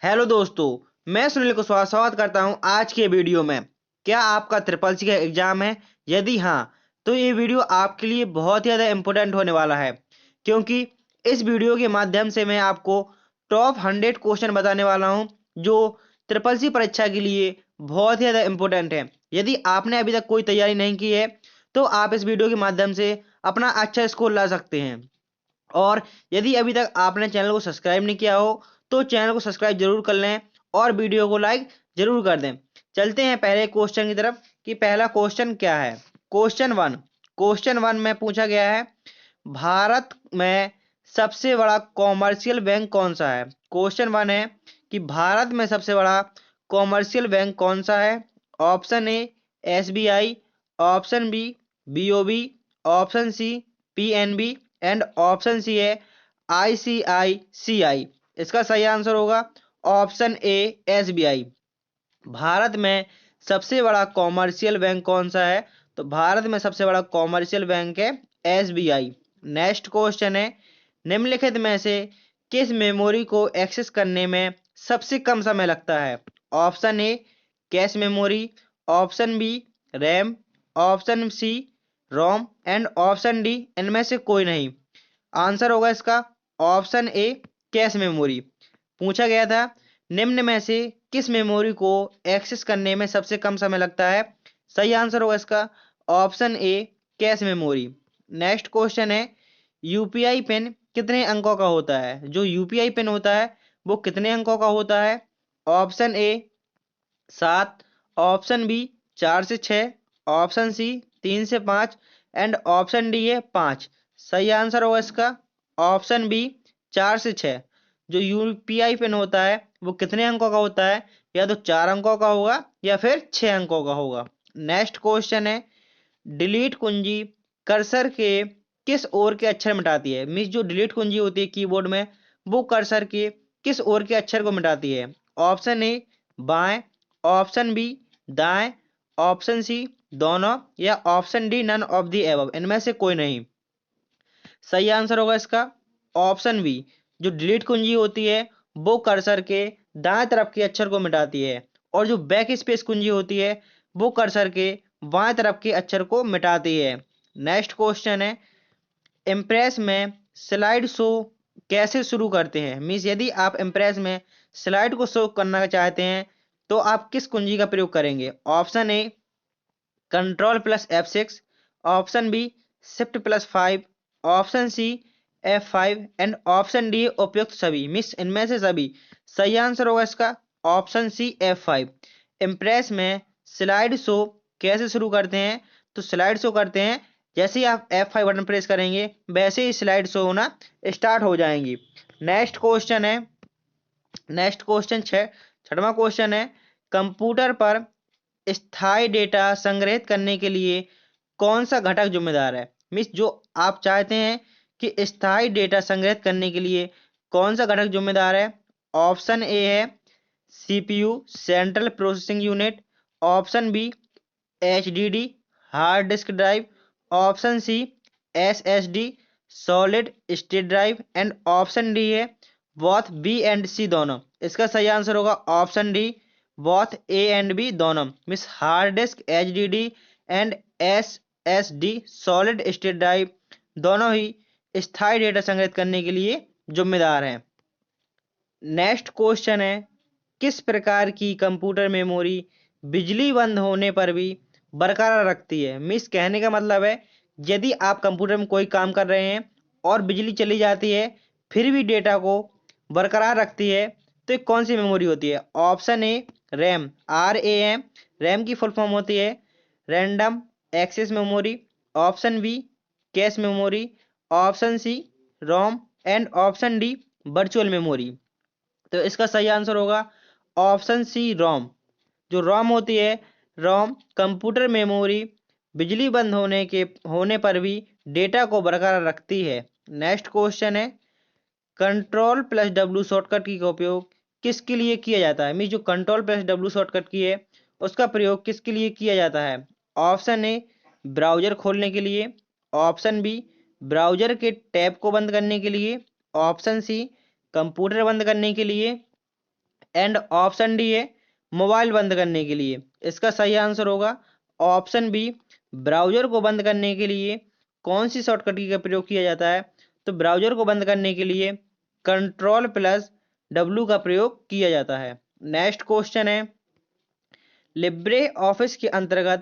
Hello दोस्तों। मैं सुनील कुशवाहा स्वागत करता हूं आज के वीडियो में। क्या आपका ट्रिपल सी का एग्जाम है? यदि हाँ, तो ये वीडियो आपके लिए बहुत ही ज़्यादा इम्पोर्टेंट होने वाला है, क्योंकि इस वीडियो के माध्यम से मैं आपको टॉप 100 क्वेश्चन बताने वाला हूं जो ट्रिपल सी परीक्षा के लिए बहुत ही ज़्यादा इम्पोर्टेंट है। यदि आपने अभी तक कोई तैयारी नहीं की है तो आप इस वीडियो के माध्यम से अपना अच्छा स्कोर ला सकते हैं। और यदि अभी तक आपने चैनल को सब्सक्राइब नहीं किया हो तो चैनल को सब्सक्राइब जरूर कर लें और वीडियो को लाइक जरूर कर दें। चलते हैं पहले क्वेश्चन की तरफ कि पहला क्वेश्चन क्या है। क्वेश्चन वन में पूछा गया है, भारत में सबसे बड़ा कॉमर्शियल बैंक कौन सा है। क्वेश्चन वन है कि भारत में सबसे बड़ा कॉमर्शियल बैंक कौन सा है। Option A SBI, option B BOB, option C PNB and option C है आईसीआईसीआई। इसका सही आंसर होगा ऑप्शन ए एसबीआई। भारत में सबसे बड़ा कॉमर्शियल बैंक कौन सा है? तो भारत में सबसे बड़ा कॉमर्शियल बैंक है एसबीआई। नेक्स्ट क्वेश्चन है, निम्नलिखित में से किस मेमोरी को एक्सेस करने में सबसे कम समय लगता है। Option A cache memory, option B RAM, option C ROM and option D इनमें से कोई नहीं। आंसर होगा इसका ऑप्शन ए कैश मेमोरी। पूछा गया था निम्न में से किस मेमोरी को एक्सेस करने में सबसे कम समय लगता है। सही आंसर होगा इसका option A cache memory. Next question है, यूपीआई पिन कितने अंकों का होता है। जो यूपीआई पिन होता है वो कितने अंकों का होता है। ऑप्शन ए 7, ऑप्शन बी 4 से 6, ऑप्शन सी 3 से 5 एंड ऑप्शन डी है 5। सही आंसर होगा इसका ऑप्शन बी 4 से 6। जो यूपीआई पिन होता है वो कितने अंकों का होता है, या तो 4 अंकों का होगा या फिर 6 अंकों का होगा। नेक्स्ट क्वेश्चन है, डिलीट कुंजी कर्सर के किस ओर के अक्षर मिटाती है। मीन्स जो डिलीट कुंजी होती है कीबोर्ड में वो कर्सर के किस ओर के अक्षर को मिटाती है। ऑप्शन ए बाएं, ऑप्शन बी दाएं, ऑप्शन सी दोनों या option D none of the above इनमें से कोई नहीं। सही आंसर होगा इसका ऑप्शन बी। जो डिलीट कुंजी होती है वो कर्सर के दाएं तरफ के अक्षर को मिटाती है और जो बैक स्पेस कुंजी होती है वो कर्सर के बाएं तरफ के अक्षर को मिटाती है। नेक्स्ट क्वेश्चन है, इम्प्रेस में स्लाइड शो कैसे शुरू करते हैं। मीन्स यदि आप इम्प्रेस में स्लाइड को शो करना चाहते हैं तो आप किस कुंजी का प्रयोग करेंगे। Option A Ctrl+F6, option B Shift+5, option C F5 and option D उपयुक्त सभी। मिस इनमें से सभी। सही आंसर होगा इसका ऑप्शन सी F5। इम्प्रेस में स्लाइड शो कैसे शुरू करते हैं, तो स्लाइड शो करते हैं जैसे ही आप F5 बटन प्रेस करेंगे वैसे ही स्लाइड शो होना स्टार्ट हो जाएंगी। नेक्स्ट क्वेश्चन है, छठवां क्वेश्चन है, कंप्यूटर पर स्थायी डेटा संग्रहित करने के लिए कौन सा घटक जिम्मेदार है। मीन्स जो आप चाहते हैं कि स्थायी डेटा संग्रहित करने के लिए कौन सा घटक जिम्मेदार है। ऑप्शन ए है CPU central processing unit, option B HDD hard disk drive, option C SSD solid state drive and option D है बोथ बी एंड सी दोनों। इसका सही आंसर होगा option D both A and B दोनों। मिस hard disk HDD and SSD solid state drive दोनों ही स्थायी डेटा संग्रहित करने के लिए जिम्मेदार हैं। नेक्स्ट क्वेश्चन है, किस प्रकार की कंप्यूटर मेमोरी बिजली बंद होने पर भी बरकरार रखती है। मिस कहने का मतलब है यदि आप कंप्यूटर में कोई काम कर रहे हैं और बिजली चली जाती है फिर भी डेटा को बरकरार रखती है तो ये कौन सी मेमोरी होती है। Option A RAM, RAM, RAM की फुल फॉर्म होती है random access memory, option B cache memory, option C ROM and option D virtual memory. तो इसका सही आंसर होगा ऑप्शन सी रोम। जो रोम होती है, रोम कंप्यूटर मेमोरी बिजली बंद होने पर भी डेटा को बरकरार रखती है। नेक्स्ट क्वेश्चन है, Ctrl+W शॉर्टकट की का उपयोग किसके लिए किया जाता है। मीन जो Ctrl+W शॉर्टकट की है उसका प्रयोग किसके लिए किया जाता है। ऑप्शन ए ब्राउजर खोलने के लिए, ऑप्शन बी ब्राउजर के टैब को बंद करने के लिए, ऑप्शन सी कंप्यूटर बंद करने के लिए एंड ऑप्शन डी है मोबाइल बंद करने के लिए। इसका सही आंसर होगा ऑप्शन बी। ब्राउजर को बंद करने के लिए कौन सी शॉर्टकट की का प्रयोग किया जाता है? तो ब्राउजर को बंद करने के लिए Ctrl+W का प्रयोग किया जाता है। नेक्स्ट क्वेश्चन है लिब्रे ऑफिस के अंतर्गत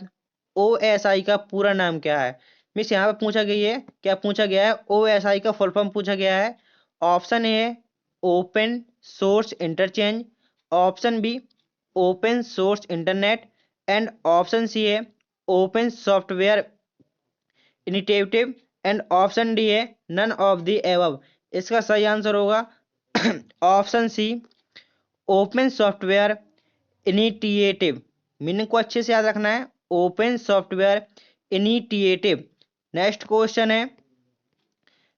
OSI का पूरा नाम क्या है? मिस यहाँ पे पूछा गई है, क्या पूछा गया है? OSI का फुल फॉर्म पूछा गया है। ऑप्शन ए है open source interchange, option B open source internet and option C है open software initiative and option D है नन ऑफ द एबव। इसका सही आंसर होगा option C open software initiative. Meaning को अच्छे से याद रखना है, open software initiative. Next question है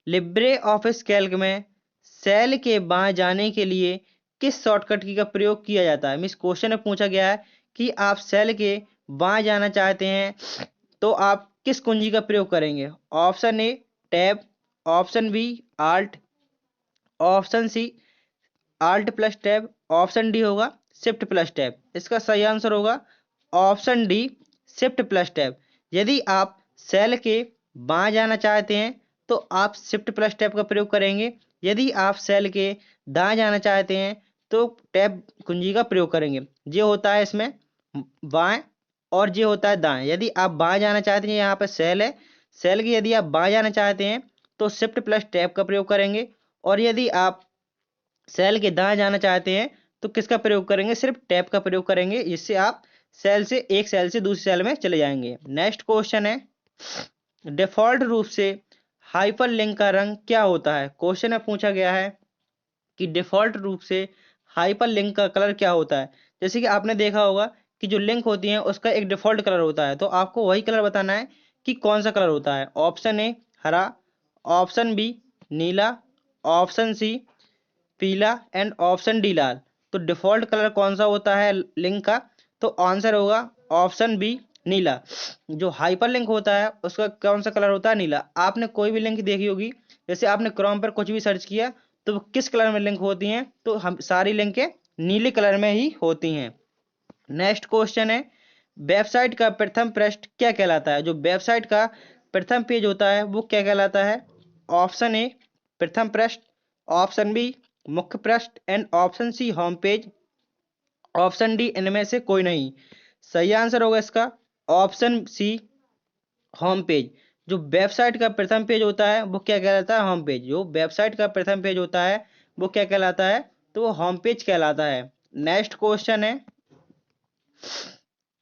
लिब्रे ऑफिस कैल्क में सेल के बाएं जाने के लिए किस शॉर्टकट की का प्रयोग किया जाता है? मिस क्वेश्चन में पूछा गया है कि आप सेल के बाएं जाना चाहते हैं तो आप किस कुंजी का प्रयोग करेंगे? Option A tab, option B alt, option C alt plus tab, option D होगा शिफ्ट प्लस टैब। इसका सही आंसर होगा option D shift plus tab. यदि आप सेल के बाएं जाना चाहते हैं तो आप शिफ्ट प्लस टैब का प्रयोग करेंगे। यदि आप सेल के दाएं जाना चाहते हैं तो टैब कुंजी का प्रयोग करेंगे। ये होता है इसमें बाएं और ये होता है दाएं। यदि आप बाएं जाना चाहते हैं, यहाँ पे सेल है, सेल की यदि आप बाएं जाना चाहते हैं तो शिफ्ट प्लस टैब का प्रयोग करेंगे। और यदि आप सेल के दाएं जाना चाहते हैं तो किसका प्रयोग करेंगे? सिर्फ टैब का प्रयोग करेंगे। इससे आप एक सेल से दूसरी सेल में चले जाएंगे। नेक्स्ट क्वेश्चन है डिफॉल्ट रूप से हाइपरलिंक का रंग क्या होता है? क्वेश्चन में पूछा गया है कि डिफॉल्ट रूप से हाइपरलिंक का कलर क्या होता है। जैसे कि आपने देखा होगा कि जो लिंक होती है उसका एक डिफॉल्ट कलर होता है, तो आपको वही कलर बताना है कि कौन सा कलर होता है। ऑप्शन ए हरा, ऑप्शन बी नीला, ऑप्शन सी पीला एंड ऑप्शन डी लाल। तो डिफॉल्ट कलर कौन सा होता है लिंक का? तो आंसर होगा ऑप्शन बी नीला। जो हाइपर लिंक होता है उसका कौन सा कलर होता है? नीला। आपने कोई भी लिंक देखी होगी, जैसे आपने क्रोम पर कुछ भी सर्च किया तो वो किस कलर में लिंक होती हैं? तो हम सारी लिंकें नीले कलर में ही होती हैं। नेक्स्ट क्वेश्चन है वेबसाइट का प्रथम पृष्ठ क्या कहलाता है? जो वेबसाइट का प्रथम पेज होता है वो क्या कहलाता है? ऑप्शन ए प्रथम पृष्ठ, ऑप्शन बी मुख्य पृष्ठ and option C home page, option D इनमें से कोई नहीं। सही आंसर होगा इसका ऑप्शन सी होम पेज। जो वेबसाइट का प्रथम पेज होता है वो क्या कहलाता है? Home page. जो वेबसाइट का प्रथम पेज होता है वो क्या कहलाता है? तो वो होम पेज कहलाता है। नेक्स्ट क्वेश्चन है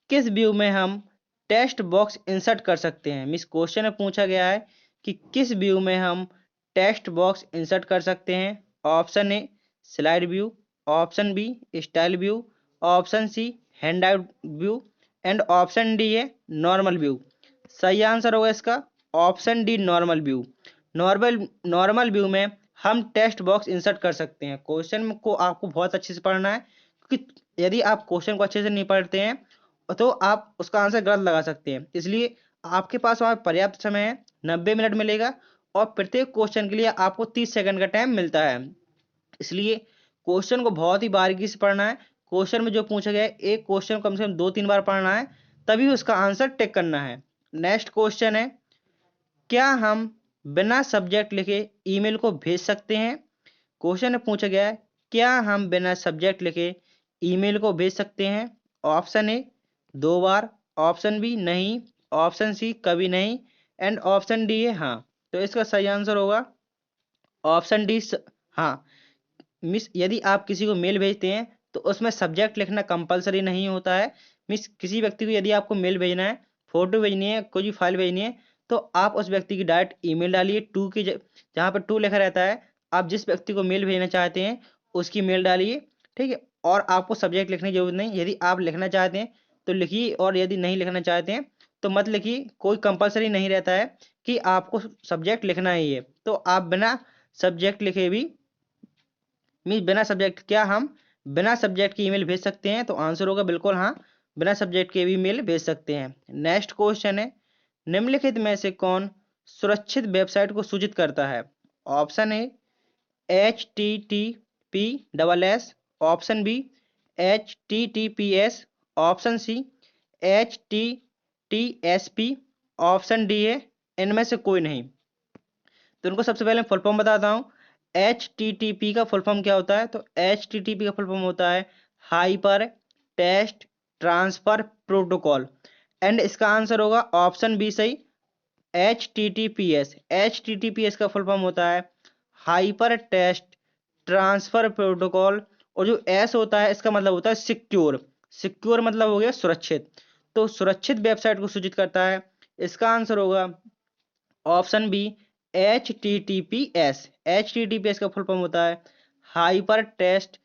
किस व्यू में हम टेक्स्ट बॉक्स इंसर्ट कर सकते हैं? मिस क्वेश्चन में पूछा गया है कि किस व्यू में हम टेक्स्ट बॉक्स इंसर्ट कर सकते हैं। Option A slide view, option B style view, option C handout view and option D है नॉर्मल व्यू। सही आंसर होगा इसका option D normal view. Normal view में हम टेक्स्ट बॉक्स इंसर्ट कर सकते हैं। क्वेश्चन को आपको बहुत अच्छे से पढ़ना है, क्योंकि यदि आप क्वेश्चन को अच्छे से नहीं पढ़ते हैं तो आप उसका आंसर गलत लगा सकते हैं। इसलिए आपके पास वहाँ पर्याप्त समय है, 90 मिनट मिलेगा और प्रत्येक क्वेश्चन के लिए आपको 30 सेकंड का टाइम मिलता है। इसलिए क्वेश्चन को बहुत ही बारीकी से पढ़ना है। क्वेश्चन में जो पूछा गया है एक क्वेश्चन कम से कम 2-3 बार पढ़ना है, तभी उसका आंसर टिक करना है। नेक्स्ट क्वेश्चन है क्या हम बिना सब्जेक्ट लिखे ईमेल को भेज सकते हैं? क्वेश्चन में पूछा गया है क्या हम बिना सब्जेक्ट लिखे ईमेल को भेज सकते हैं? ऑप्शन ए 2 बार, ऑप्शन बी नहीं, ऑप्शन सी कभी नहीं एंड ऑप्शन डी है हाँ। तो इसका सही आंसर होगा ऑप्शन डी हाँ। मिस यदि आप किसी को मेल भेजते हैं तो उसमें सब्जेक्ट लिखना कंपलसरी नहीं होता है। मिस किसी व्यक्ति को यदि आपको मेल भेजना है, फोटो भेजनी है, कोई भी फाइल भेजनी है तो आप उस व्यक्ति की डायरेक्ट ईमेल डालिए। टू की जहाँ पर टू लिखा रहता है आप जिस व्यक्ति को मेल भेजना चाहते हैं उसकी मेल डालिए, ठीक है। और आपको सब्जेक्ट लिखने की जरूरत नहीं। यदि आप लिखना चाहते हैं तो लिखिए और यदि नहीं लिखना चाहते हैं तो मत लिखिए। कोई कंपलसरी नहीं रहता है कि आपको सब्जेक्ट लिखना ही है। तो आप बिना सब्जेक्ट लिखे भी बिना सब्जेक्ट क्या हम बिना सब्जेक्ट की ईमेल भेज सकते हैं? तो आंसर होगा बिल्कुल हाँ, बिना सब्जेक्ट के भी मेल भेज सकते हैं। नेक्स्ट क्वेश्चन है निम्नलिखित में से कौन सुरक्षित वेबसाइट को सूचित करता है? Option A HTTPSS, option B HTTPS, option C HTTPS, option D है इनमें से कोई नहीं। तो उनको सबसे पहले फुल फॉर्म बताता हूँ। HTTP का फुल फॉर्म क्या होता है? तो HTTP का फुल फॉर्म होता है hyper text transfer protocol, and इसका आंसर होगा ऑप्शन बी सही, HTTPS। HTTPS का फुल फॉर्म होता है हाइपर टेस्ट ट्रांसफर प्रोटोकॉल, और जो एस होता है इसका मतलब होता है सिक्योर। सिक्योर मतलब हो गया सुरक्षित, तो सुरक्षित वेबसाइट को सूचित करता है। इसका आंसर होगा ऑप्शन बी HTTPS। HTTPS का फुल फॉर्म होता है hyper text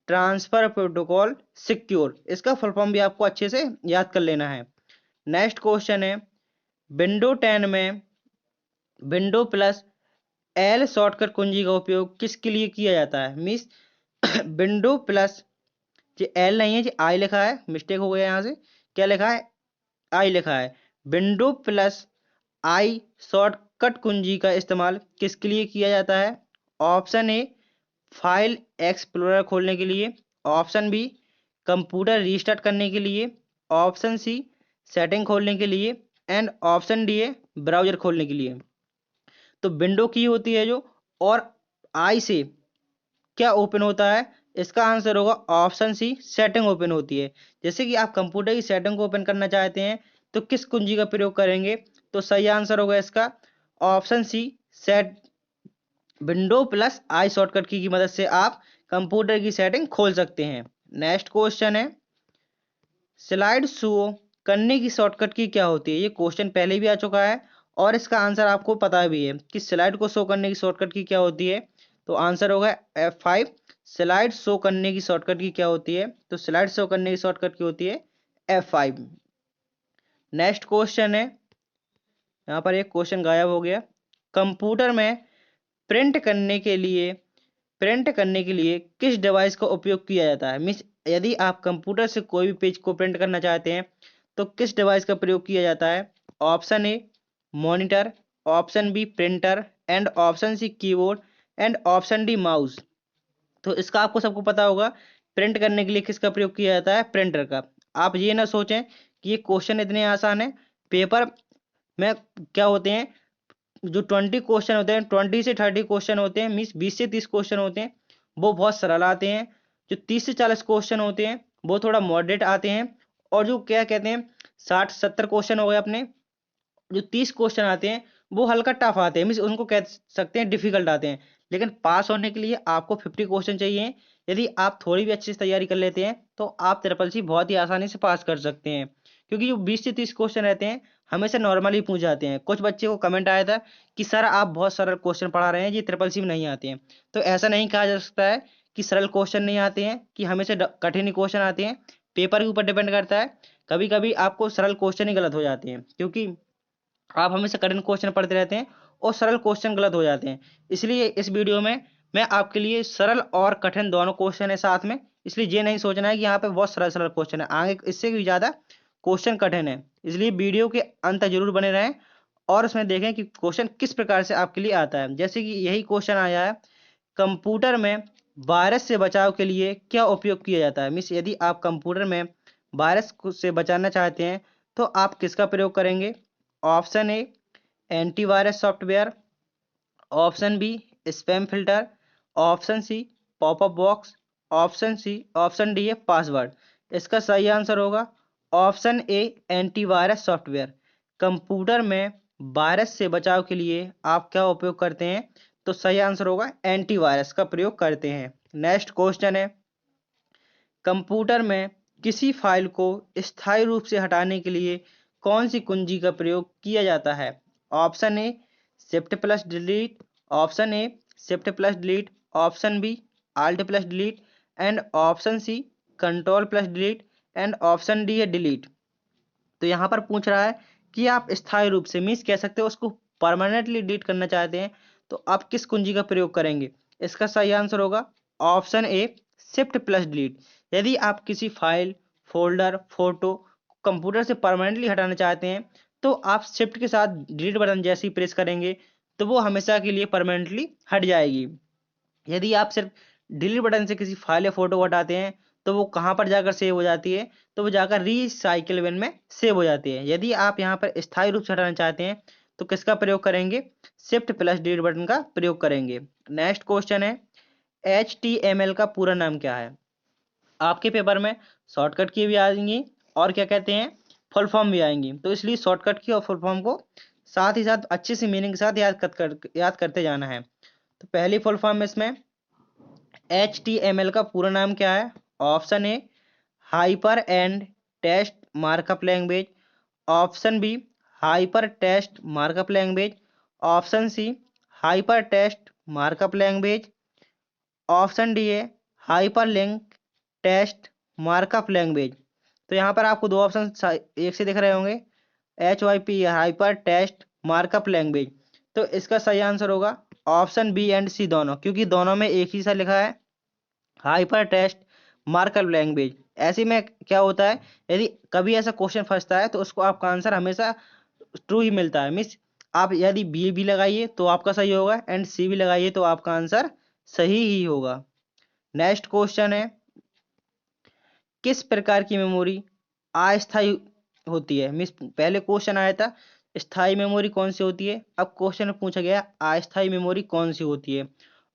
transfer protocol secure. इसका फुल फॉर्म भी आपको अच्छे से याद कर लेना है। नेक्स्ट क्वेश्चन है, विंडो 10 में विंडो प्लस एल शॉर्टकट कुंजी का उपयोग किसके लिए किया जाता है? मीन्स विंडो प्लस, ये एल नहीं है, ये आई लिखा है, मिस्टेक हो गया यहाँ से। क्या लिखा है? आई लिखा है। विंडो प्लस आई शॉर्टकट कुंजी का इस्तेमाल किसके लिए किया जाता है? ऑप्शन ए फाइल एक्सप्लोरर खोलने के लिए, ऑप्शन बी कंप्यूटर रीस्टार्ट करने के लिए, ऑप्शन सी सेटिंग खोलने के लिए, एंड ऑप्शन डी है ब्राउजर खोलने के लिए। तो विंडो की होती है जो, और आई से क्या ओपन होता है? इसका आंसर होगा ऑप्शन सी सेटिंग ओपन होती है। जैसे कि आप कंप्यूटर की सेटिंग को ओपन करना चाहते हैं तो किस कुंजी का प्रयोग करेंगे? तो सही आंसर होगा इसका option C set, window plus I shortcut की मदद से आप कंप्यूटर की सेटिंग खोल सकते हैं। नेक्स्ट क्वेश्चन है, स्लाइड शो करने की शॉर्टकट की क्या होती है? ये क्वेश्चन पहले भी आ चुका है और इसका आंसर आपको पता भी है कि स्लाइड को शो करने की शॉर्टकट की क्या होती है। तो आंसर होगा F5। स्लाइड शो करने की शॉर्टकट की क्या होती है? तो स्लाइड शो करने की शॉर्टकट की होती है F5। नेक्स्ट क्वेश्चन है, यहाँ पर एक क्वेश्चन गायब हो गया। कंप्यूटर में प्रिंट करने के लिए किस डिवाइस का उपयोग किया जाता है? मीन्स यदि आप कंप्यूटर से कोई भी पेज को प्रिंट करना चाहते हैं तो किस डिवाइस का प्रयोग किया जाता है? Option A monitor, option B printer, and option C keyboard, and option D mouse. तो इसका आपको सबको पता होगा, प्रिंट करने के लिए किसका प्रयोग किया जाता है? प्रिंटर का। आप ये ना सोचें कि ये क्वेश्चन इतने आसान है। पेपर में क्या होते हैं, जो 20 क्वेश्चन होते हैं, 20 से 30 क्वेश्चन होते हैं, मीन्स 20 से 30 क्वेश्चन होते हैं, वो बहुत सरल आते हैं। जो 30 से 40 क्वेश्चन होते हैं वो थोड़ा मॉडरेट आते हैं, और जो क्या कहते हैं 60-70 क्वेश्चन हो गए अपने, जो 30 क्वेश्चन आते हैं वो हल्का टफ आते हैं, मीन्स उनको कह सकते हैं डिफिकल्ट आते हैं। लेकिन पास होने के लिए आपको 50 क्वेश्चन चाहिए। यदि आप थोड़ी भी अच्छी से तैयारी कर लेते हैं तो आप ट्रिपल सी बहुत ही आसानी से पास कर सकते हैं, क्योंकि जो 20 से 30 क्वेश्चन रहते हैं हमेशा नॉर्मली पूछ जाते हैं। कुछ बच्चे को कमेंट आया था कि सर आप बहुत सरल क्वेश्चन पढ़ा रहे हैं, ये ट्रिपल सी में नहीं आते हैं। तो ऐसा नहीं कहा जा सकता है कि सरल क्वेश्चन नहीं आते हैं, कि हमेशा कठिन क्वेश्चन आते हैं। पेपर के ऊपर डिपेंड करता है, कभी कभी आपको सरल क्वेश्चन ही गलत हो जाते हैं, क्योंकि आप हमेशा कठिन क्वेश्चन पढ़ते रहते हैं और सरल क्वेश्चन गलत हो जाते हैं। इसलिए इस वीडियो में मैं आपके लिए सरल और कठिन दोनों क्वेश्चन है साथ में। इसलिए ये नहीं सोचना है कि यहाँ पे बहुत सरल सरल क्वेश्चन है, आगे इससे भी ज़्यादा क्वेश्चन कठिन है। इसलिए वीडियो के अंत तक जरूर बने रहें और उसमें देखें कि क्वेश्चन किस प्रकार से आपके लिए आता है। जैसे कि यही क्वेश्चन आया है, कंप्यूटर में वायरस से बचाव के लिए क्या उपयोग किया जाता है? मीन्स यदि आप कंप्यूटर में वायरस से बचाना चाहते हैं तो आप किसका प्रयोग करेंगे? Option A antivirus software, option B spam filter, option C popup box, option D है पासवर्ड। इसका सही आंसर होगा option A antivirus software. Computer में वायरस से बचाव के लिए आप क्या उपयोग करते हैं? तो सही आंसर होगा एंटीवायरस का प्रयोग करते हैं। नेक्स्ट क्वेश्चन है, कंप्यूटर में किसी फाइल को स्थायी रूप से हटाने के लिए कौन सी कुंजी का प्रयोग किया जाता है? Option A shift plus delete, option A shift plus delete, option B alt plus delete, and option C control plus delete, and option D है डिलीट। तो यहाँ पर पूछ रहा है कि आप स्थायी रूप से मीन्स कह सकते हो उसको परमानेंटली डिलीट करना चाहते हैं तो आप किस कुंजी का प्रयोग करेंगे? इसका सही आंसर होगा option A shift plus delete. यदि आप किसी फाइल, फोल्डर, फोटो कंप्यूटर से परमानेंटली हटाना चाहते हैं तो आप शिफ्ट के साथ डिलीट बटन जैसे ही प्रेस करेंगे तो वो हमेशा के लिए परमानेंटली हट जाएगी। यदि आप सिर्फ डिलीट बटन से किसी फाइल या फोटो को हटाते हैं तो वो कहाँ पर जाकर सेव हो जाती है, तो वो जाकर रिसाइकिल बिन में सेव हो जाती है। यदि आप यहाँ पर स्थायी रूप से हटाना चाहते हैं तो किसका प्रयोग करेंगे, शिफ्ट प्लस डिलीट बटन का प्रयोग करेंगे। नेक्स्ट क्वेश्चन है HTML का पूरा नाम क्या है। आपके पेपर में शॉर्टकट की भी आएंगी और क्या कहते हैं फुल फॉर्म भी आएंगी, तो इसलिए शॉर्टकट की और फुल फॉर्म को साथ ही साथ अच्छे से मीनिंग के साथ याद करते जाना है। तो पहली फुल फॉर्म इसमें HTML का पूरा नाम क्या है। Option A hyper and test markup language, option B hyper test markup language, option C hyper test markup language, option D है hyperlink test markup language. तो यहाँ पर आपको दो ऑप्शन एक से दिख रहे होंगे, HYP hyper test markup language. तो इसका सही आंसर होगा ऑप्शन बी एंड सी दोनों, क्योंकि दोनों में एक ही सा लिखा है हाइपर टेस्ट मार्कअप लैंग्वेज। ऐसे में क्या होता है, यदि कभी ऐसा क्वेश्चन फंसता है तो उसको आपका आंसर हमेशा ट्रू ही मिलता है। मीन्स आप यदि बी भी लगाइए तो आपका सही होगा एंड सी भी लगाइए तो आपका आंसर सही ही होगा। नेक्स्ट क्वेश्चन है किस प्रकार की मेमोरी अस्थायी होती है। मीन्स पहले क्वेश्चन आया था स्थायी मेमोरी कौन सी होती है, अब क्वेश्चन में पूछा गया अस्थायी मेमोरी कौन सी होती है।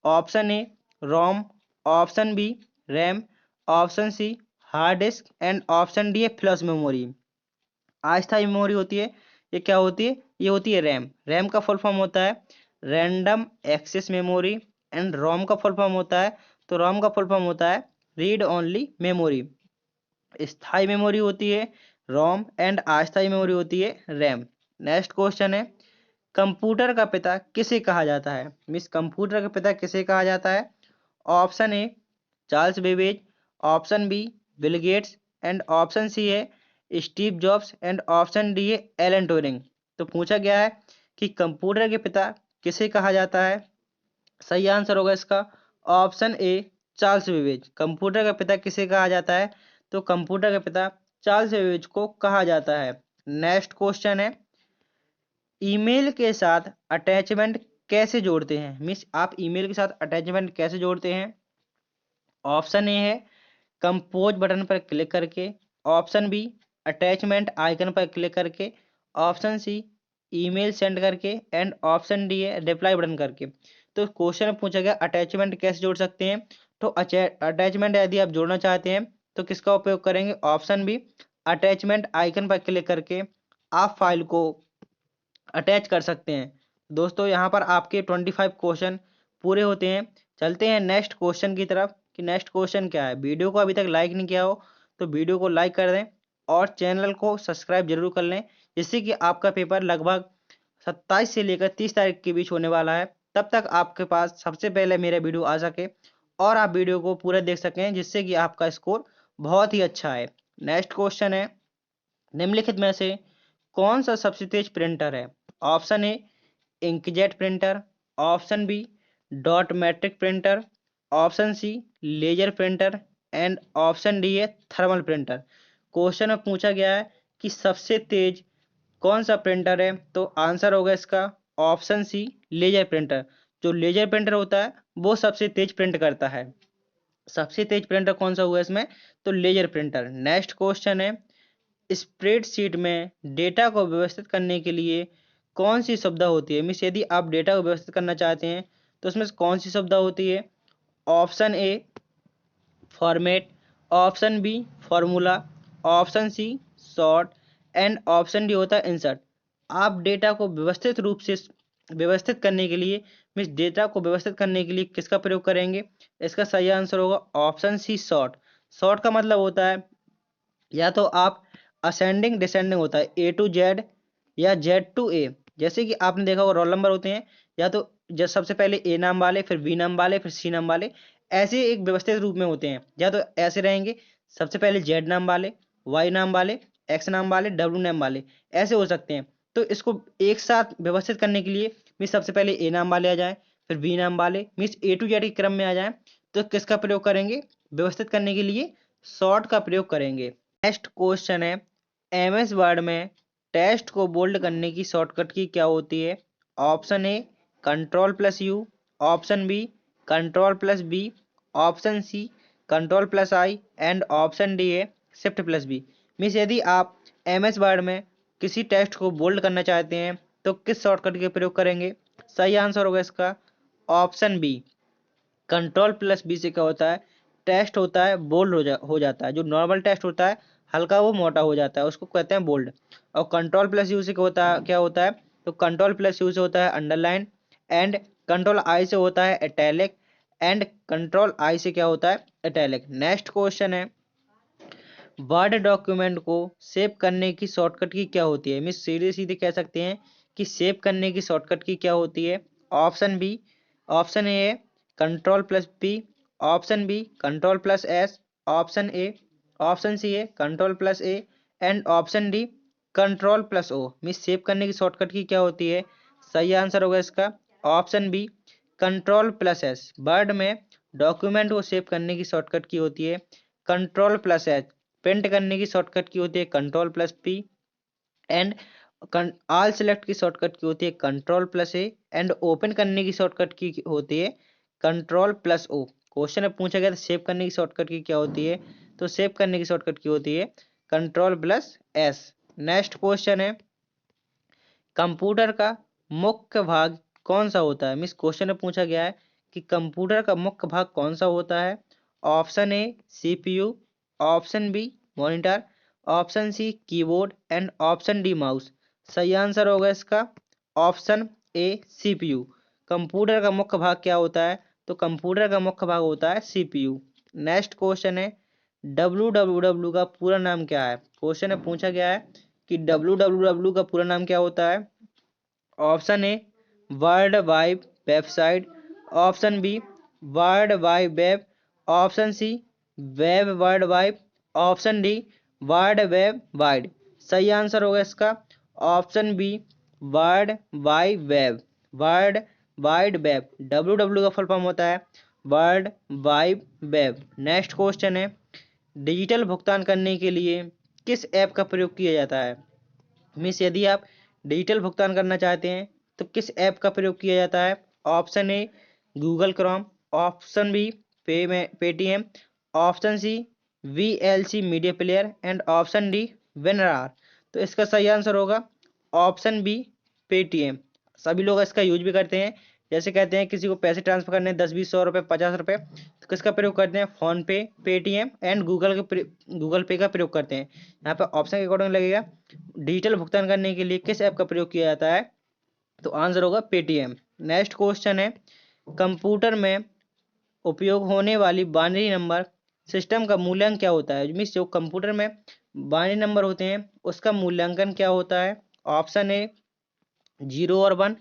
Option A ROM, option B RAM, option C hard disk and option D है फ्लैश मेमोरी। अस्थायी मेमोरी होती है, ये क्या होती है, ये होती है रैम। रैम का फुल फॉर्म होता है random access memory and ROM का फुल फॉर्म होता है, तो रोम का फुल फॉर्म होता है रीड ओनली मेमोरी। स्थायी मेमोरी होती है रोम एंड अस्थायी मेमोरी होती है रैम। नेक्स्ट क्वेश्चन है कंप्यूटर का पिता किसे कहा जाता है। मीन्स कंप्यूटर का पिता किसे कहा जाता है। Option A Charles Babbage, option B Bill Gates and option C है Steve Jobs and option D है एलन ट्यूरिंग। तो पूछा गया है कि कंप्यूटर के पिता किसे कहा जाता है। सही आंसर होगा इसका option A Charles Babbage. Computer का पिता किसे कहा जाता है, तो कंप्यूटर का पिता चार्ल्स बेबेज को कहा जाता है। नेक्स्ट क्वेश्चन है ईमेल के साथ अटैचमेंट कैसे जोड़ते हैं। मीन्स आप ईमेल के साथ अटैचमेंट कैसे जोड़ते हैं। ऑप्शन ए है कंपोज बटन पर क्लिक करके, ऑप्शन बी अटैचमेंट आइकन पर क्लिक करके, ऑप्शन सी ईमेल सेंड करके एंड ऑप्शन डी है रिप्लाई बटन करके। तो क्वेश्चन में पूछा गया अटैचमेंट कैसे जोड़ सकते हैं, तो अटैचमेंट यदि आप जोड़ना चाहते हैं तो किसका उपयोग करेंगे। ऑप्शन बी अटैचमेंट आइकन पर क्लिक करके आप फाइल को अटैच कर सकते हैं। दोस्तों यहाँ पर आपके 25 क्वेश्चन पूरे होते हैं। चलते हैं नेक्स्ट क्वेश्चन की तरफ कि नेक्स्ट क्वेश्चन क्या है। वीडियो को अभी तक लाइक नहीं किया हो तो वीडियो को लाइक कर दें और चैनल को सब्सक्राइब जरूर कर लें, जिससे कि आपका पेपर लगभग 27 से लेकर 30 तारीख के बीच होने वाला है। तब तक आपके पास सबसे पहले मेरा वीडियो आ सके और आप वीडियो को पूरा देख सकें, जिससे कि आपका स्कोर बहुत ही अच्छा है। नेक्स्ट क्वेश्चन है निम्नलिखित में से कौन सा सबसे तेज प्रिंटर है। Option A inkjet printer, option B dot matrix printer, option C laser printer and option D है थर्मल प्रिंटर। क्वेश्चन में पूछा गया है कि सबसे तेज कौन सा प्रिंटर है, तो आंसर होगा इसका ऑप्शन सी लेजर प्रिंटर। जो लेजर प्रिंटर होता है वो सबसे तेज प्रिंट करता है। सबसे तेज प्रिंटर कौन सा हुआ इसमें, तो लेजर प्रिंटर। नेक्स्ट क्वेश्चन है स्प्रेडशीट में डेटा को व्यवस्थित करने के लिए कौन सी सुविधा होती है। मीन्स यदि आप डेटा को व्यवस्थित करना चाहते हैं तो उसमें कौन सी सुविधा होती है। Option A format, option B formula, option C sort and option D होता है इंसर्ट। आप डेटा को व्यवस्थित रूप से व्यवस्थित करने के लिए मीन्स डेटा को व्यवस्थित करने के लिए किसका प्रयोग करेंगे। इसका सही आंसर होगा ऑप्शन सी सॉर्ट। सॉर्ट का मतलब होता है या तो आप असेंडिंग डिसेंडिंग होता है ए टू जेड या जेड टू ए। जैसे कि आपने देखा होगा रोल नंबर होते हैं या तो जब सबसे पहले ए नाम वाले फिर बी नाम वाले फिर सी नाम वाले, ऐसे एक व्यवस्थित रूप में होते हैं। या तो ऐसे रहेंगे सबसे पहले जेड नाम वाले, वाई नाम वाले, एक्स नाम वाले, डब्ल्यू नाम वाले, ऐसे हो सकते हैं। तो इसको एक साथ व्यवस्थित करने के लिए मीन्स सबसे पहले ए नाम वाले आ जाए फिर बी नाम वाले मीन्स ए टू जेड के क्रम में आ जाए, तो किसका प्रयोग करेंगे, व्यवस्थित करने के लिए सॉर्ट का प्रयोग करेंगे। नेक्स्ट क्वेश्चन है एमएस वर्ड में टेक्स्ट को बोल्ड करने की शॉर्टकट की क्या होती है। Option A control plus U, option B control plus B, option C control plus I and option D है शिफ्ट प्लस बी। मीन्स यदि आप MS वर्ड में किसी टेक्स्ट को बोल्ड करना चाहते हैं तो किस शॉर्टकट के प्रयोग करेंगे? सही आंसर होगा इसका option B, control plus B से क्या होता है, टेक्स्ट होता है बोल्ड हो जाता है। जो नॉर्मल टेक्स्ट होता है हल्का वो मोटा हो जाता है, उसको कहते हैं बोल्ड। और कंट्रोल प्लस यू से क्या होता है, तो कंट्रोल प्लस यू से होता है अंडरलाइन, एंड कंट्रोल आई से होता है इटैलिक, एंड कंट्रोल आई से क्या होता है इटैलिक। नेक्स्ट क्वेश्चन है, वर्ड डॉक्यूमेंट को सेव करने की शॉर्टकट की क्या होती है? मीन्स सीधे सीधे कह सकते हैं कि सेव करने की शॉर्टकट की क्या होती है? Option B, option A control plus P, option B control plus S, option C है control plus A, and option D control plus O. Means save करने की शॉर्टकट की क्या होती है? सही आंसर होगा इसका option B control plus S. Word में डॉक्यूमेंट को सेव करने की शॉर्टकट की होती है कंट्रोल प्लस एच। प्रिंट करने की शॉर्टकट की होती है control plus P, and all select की शॉर्टकट की होती है control plus A, and open करने की शॉर्टकट की होती है कंट्रोल प्लस ओ। क्वेश्चन में पूछा गया था सेव करने की शॉर्टकट की क्या होती है, तो सेव करने की शॉर्टकट की होती है control plus S. Next question है, कंप्यूटर का मुख्य भाग कौन सा होता है? मीन्स क्वेश्चन में पूछा गया है कि कंप्यूटर का मुख्य भाग कौन सा होता है? Option A CPU, option B monitor, option C keyboard, and option D mouse. सही आंसर होगा इसका ऑप्शन ए CPU। कंप्यूटर का मुख्य भाग क्या होता है? तो कंप्यूटर का मुख्य भाग होता है CPU। नेक्स्ट क्वेश्चन है, WWW का पूरा नाम क्या है? क्वेश्चन में पूछा गया है कि WWW का पूरा नाम क्या होता है? Option A world wide website, option B world wide web, option C web world wide, option D world web wide. सही आंसर होगा इसका option B world wide web. World wide web, WWW का फुल फॉर्म होता है world wide web. Next question है, digital भुगतान करने के लिए किस ऐप का प्रयोग किया जाता है? मीन्स यदि आप डिजिटल भुगतान करना चाहते हैं तो किस ऐप का प्रयोग किया जाता है? Option A Google Chrome, option B Paytm, option C VLC media player, and option D WinRAR। तो इसका सही आंसर होगा ऑप्शन बी पेटीएम। सभी लोग इसका यूज भी करते हैं, जैसे कहते हैं किसी को पैसे ट्रांसफर करने 10, 20, 100 रुपये, 50 रुपये, तो किसका प्रयोग करते हैं? फोन पे, पेटीएम एंड गूगल पे का प्रयोग करते हैं। यहाँ पे ऑप्शन के अकॉर्डिंग लगेगा डिजिटल भुगतान करने के लिए किस ऐप का प्रयोग किया जाता है, तो आंसर होगा पेटीएम। नेक्स्ट क्वेश्चन है, कंप्यूटर में उपयोग होने वाली बाइनरी नंबर सिस्टम का मूल्यांकन क्या होता है? मीन्स जो कंप्यूटर में बाइनरी नंबर होते हैं उसका मूल्यांकन क्या होता है? ऑप्शन ए 0 और 1,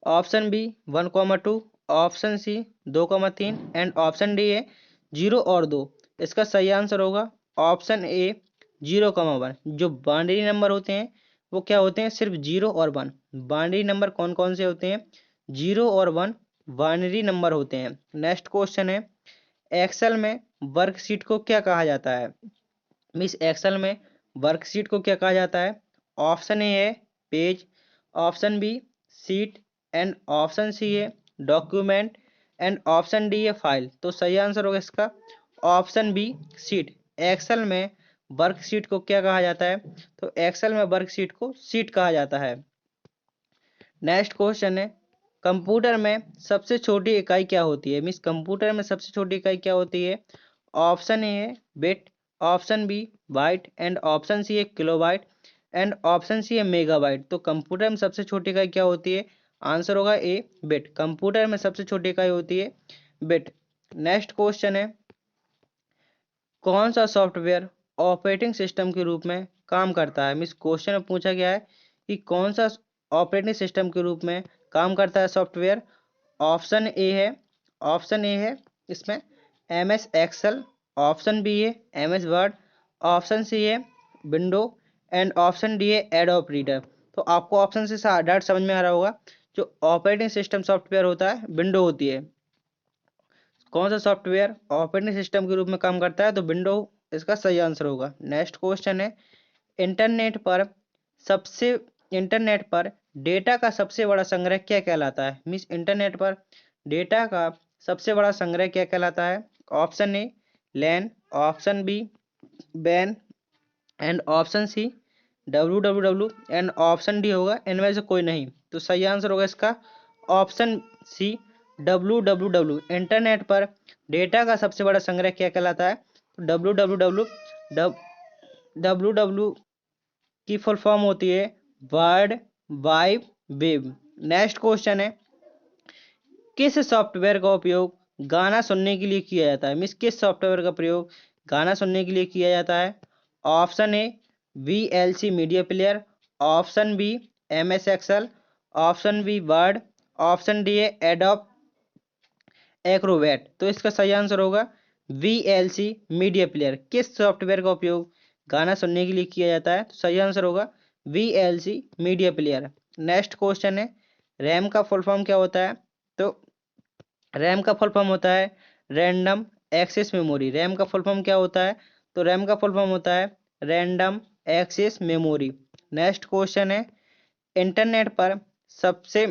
option B 1, 2, option C 2, 3, and option D है 0 और 2। इसका सही आंसर होगा ऑप्शन ए 0, 1। जो बाइनरी नंबर होते हैं वो क्या होते हैं? सिर्फ 0 और 1। बाइनरी नंबर कौन कौन से होते हैं? 0 और 1 बाइनरी नंबर होते हैं। नेक्स्ट क्वेश्चन है, एक्सेल में वर्कशीट को क्या कहा जाता है? मिस एक्सेल में वर्कशीट को क्या कहा जाता है? ऑप्शन ए है page, option B sheet, and option C है डॉक्यूमेंट, एंड ऑप्शन डी है फाइल। तो सही आंसर होगा इसका ऑप्शन बी सीट। एक्सेल में वर्कशीट को क्या कहा जाता है? तो एक्सेल में वर्कशीट को सीट कहा जाता है। नेक्स्ट क्वेश्चन है, कंप्यूटर में सबसे छोटी इकाई क्या होती है? मीन्स कंप्यूटर में सबसे छोटी इकाई क्या होती है? ऑप्शन ए है bit, option B byte, and option C है किलोबाइट, एंड ऑप्शन सी है मेगाबाइट। तो कंप्यूटर में सबसे छोटी इकाई क्या होती है? आंसर होगा ए बिट। कंप्यूटर में सबसे छोटी इकाई होती है बिट। नेक्स्ट क्वेश्चन है, कौन सा सॉफ्टवेयर ऑपरेटिंग सिस्टम के रूप में काम करता है? मीन्स क्वेश्चन में पूछा गया है कि कौन सा ऑपरेटिंग सिस्टम के रूप में काम करता है सॉफ्टवेयर। ऑप्शन ए है इसमें MS एक्सेल, ऑप्शन बी है MS वर्ड, ऑप्शन सी है विंडो, एंड ऑप्शन डी है एडोब रीडर। तो आपको ऑप्शन से डायरेक्ट समझ में आ रहा होगा, जो ऑपरेटिंग सिस्टम सॉफ्टवेयर होता है विंडो होती है। कौन सा सॉफ्टवेयर ऑपरेटिंग सिस्टम के रूप में काम करता है? तो विंडो इसका सही आंसर होगा। नेक्स्ट क्वेश्चन है, इंटरनेट पर सबसे इंटरनेट पर डेटा का सबसे बड़ा संग्रह क्या कहलाता है? मीन्स इंटरनेट पर डेटा का सबसे बड़ा संग्रह क्या कहलाता है? Option A LAN, option B WAN, and option C www, and option D होगा इनमें से कोई नहीं। तो सही आंसर होगा इसका ऑप्शन सी www। इंटरनेट पर डेटा का सबसे बड़ा संग्रह क्या कहलाता है? तो www की फुल फॉर्म होती है world wide web. Next question है, किस सॉफ्टवेयर का उपयोग गाना सुनने के लिए किया जाता है? मीन्स किस सॉफ्टवेयर का प्रयोग गाना सुनने के लिए किया जाता है? Option A VLC media player, option B MS Excel, option B Word, option D है एडोब एक्रोबैट। तो इसका सही आंसर होगा VLC मीडिया प्लेयर। किस सॉफ्टवेयर का उपयोग गाना सुनने के लिए किया जाता है? तो सही आंसर होगा VLC media player. Next question है, रैम का फुल फॉर्म क्या होता है? तो रैम का फुल फॉर्म होता है रैंडम एक्सेस मेमोरी। रैम का फुल फॉर्म क्या होता है? तो रैम का फुल फॉर्म होता है random access memory. Next question है, इंटरनेट पर सबसे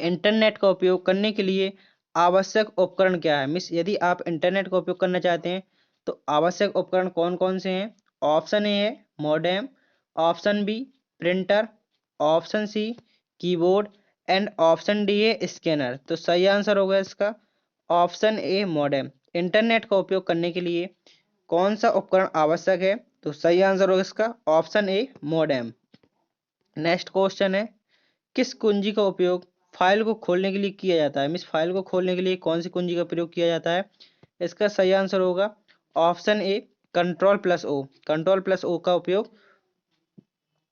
इंटरनेट का उपयोग करने के लिए आवश्यक उपकरण क्या है? मीन्स यदि आप इंटरनेट का उपयोग करना चाहते हैं तो आवश्यक उपकरण कौन कौन से हैं? ऑप्शन ए है modem, option B printer, option C keyboard, and option D है स्कैनर। तो सही आंसर होगा इसका ऑप्शन ए मॉडेम। इंटरनेट का उपयोग करने के लिए कौन सा उपकरण आवश्यक है? तो सही आंसर होगा इसका ऑप्शन ए मॉडेम। नेक्स्ट क्वेश्चन है, किस कुंजी का उपयोग फाइल को खोलने के लिए किया जाता है? मीन्स फाइल को खोलने के लिए कौन सी कुंजी का प्रयोग किया जाता है? इसका सही आंसर होगा ऑप्शन ए कंट्रोल+O। कंट्रोल+O का उपयोग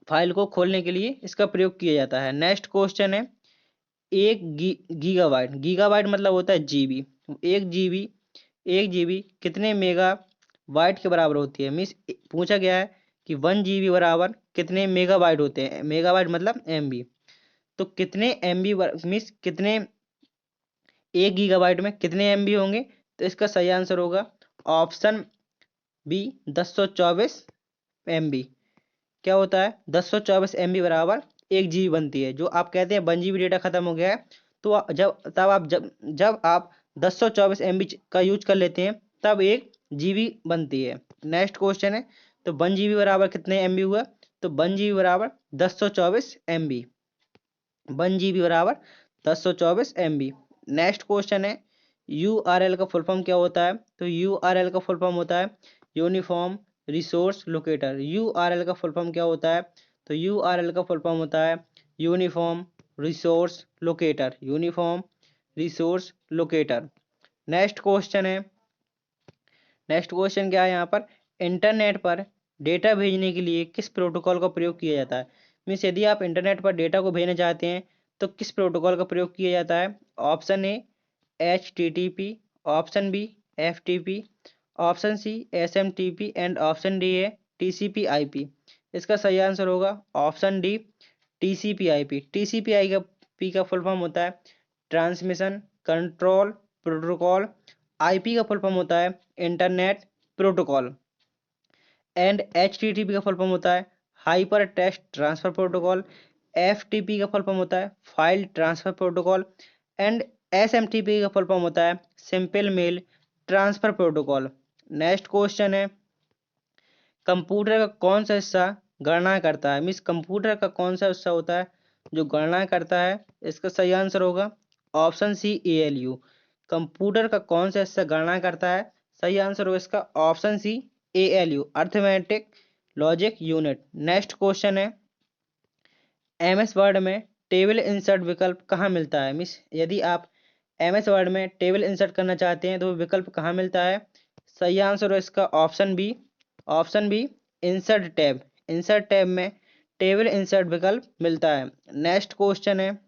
फाइल को खोलने के लिए इसका प्रयोग किया जाता है। नेक्स्ट क्वेश्चन है, एक गीगाबाइट, गीगाबाइट मतलब होता है जीबी। एक जीबी कितने मेगा बाइट के बराबर होती है? मीन्स पूछा गया है कि 1 GB बराबर कितने मेगाबाइट होते हैं? मेगाबाइट मतलब MB। तो कितने MB मीन्स कितने 1 GB में कितने MB होंगे? तो इसका सही आंसर होगा ऑप्शन बी 1024 MB। क्या होता है? 1024 MB बराबर 1 GB बनती है। जो आप कहते हैं 1 GB डेटा खत्म हो गया है, तो जब आप 1024 MB का यूज कर लेते हैं तब 1 GB बनती है। नेक्स्ट क्वेश्चन है, तो 1 GB बराबर कितने MB हुआ? तो 1 GB बराबर 1024 MB। 1 GB बराबर 1024 MB। नेक्स्ट क्वेश्चन है, URL का फुल फॉर्म क्या होता है? तो URL का फुल फॉर्म होता है यूनिफॉर्म रिसोर्स लोकेटर। URL का फुल फॉर्म क्या होता है? तो URL का फुल फॉर्म होता है uniform resource locator. Uniform resource locator. Next question है, नेक्स्ट क्वेश्चन क्या है यहाँ पर, इंटरनेट पर डेटा भेजने के लिए किस प्रोटोकॉल का प्रयोग किया जाता है? मीन्स यदि आप इंटरनेट पर डेटा को भेजना चाहते हैं तो किस प्रोटोकॉल का प्रयोग किया जाता है? Option A HTTP, option B FTP, option C SMTP, and option D है TCP/IP। इसका सही आंसर होगा ऑप्शन डी TCP/IP। TCP/IP का फुल फॉर्म होता है ट्रांसमिशन कंट्रोल प्रोटोकॉल। IP का फुल फॉर्म होता है इंटरनेट प्रोटोकॉल, एंड HTTP का फुल फॉर्म होता है hyper text transfer protocol. FTP का फुल फॉर्म होता है file transfer protocol, and SMTP का फुल फॉर्म होता है simple mail transfer protocol. Next question है, कंप्यूटर का कौन सा हिस्सा गणना करता है? मीन्स कंप्यूटर का कौन सा हिस्सा होता है जो गणना करता है? इसका सही आंसर होगा ऑप्शन सी ALU। कंप्यूटर का कौन सा हिस्सा गणना करता है? सही आंसर होगा इसका option C ALU arithmetic logic unit. Next question है, MS वर्ड में टेबल इंसर्ट विकल्प कहाँ मिलता है? मीन्स यदि आप MS वर्ड में टेबल इंसर्ट करना चाहते हैं तो वो विकल्प कहाँ मिलता है? सही आंसर हो इसका option B insert tab. Insert tab में टेबल इंसर्ट विकल्प मिलता है। नेक्स्ट क्वेश्चन है,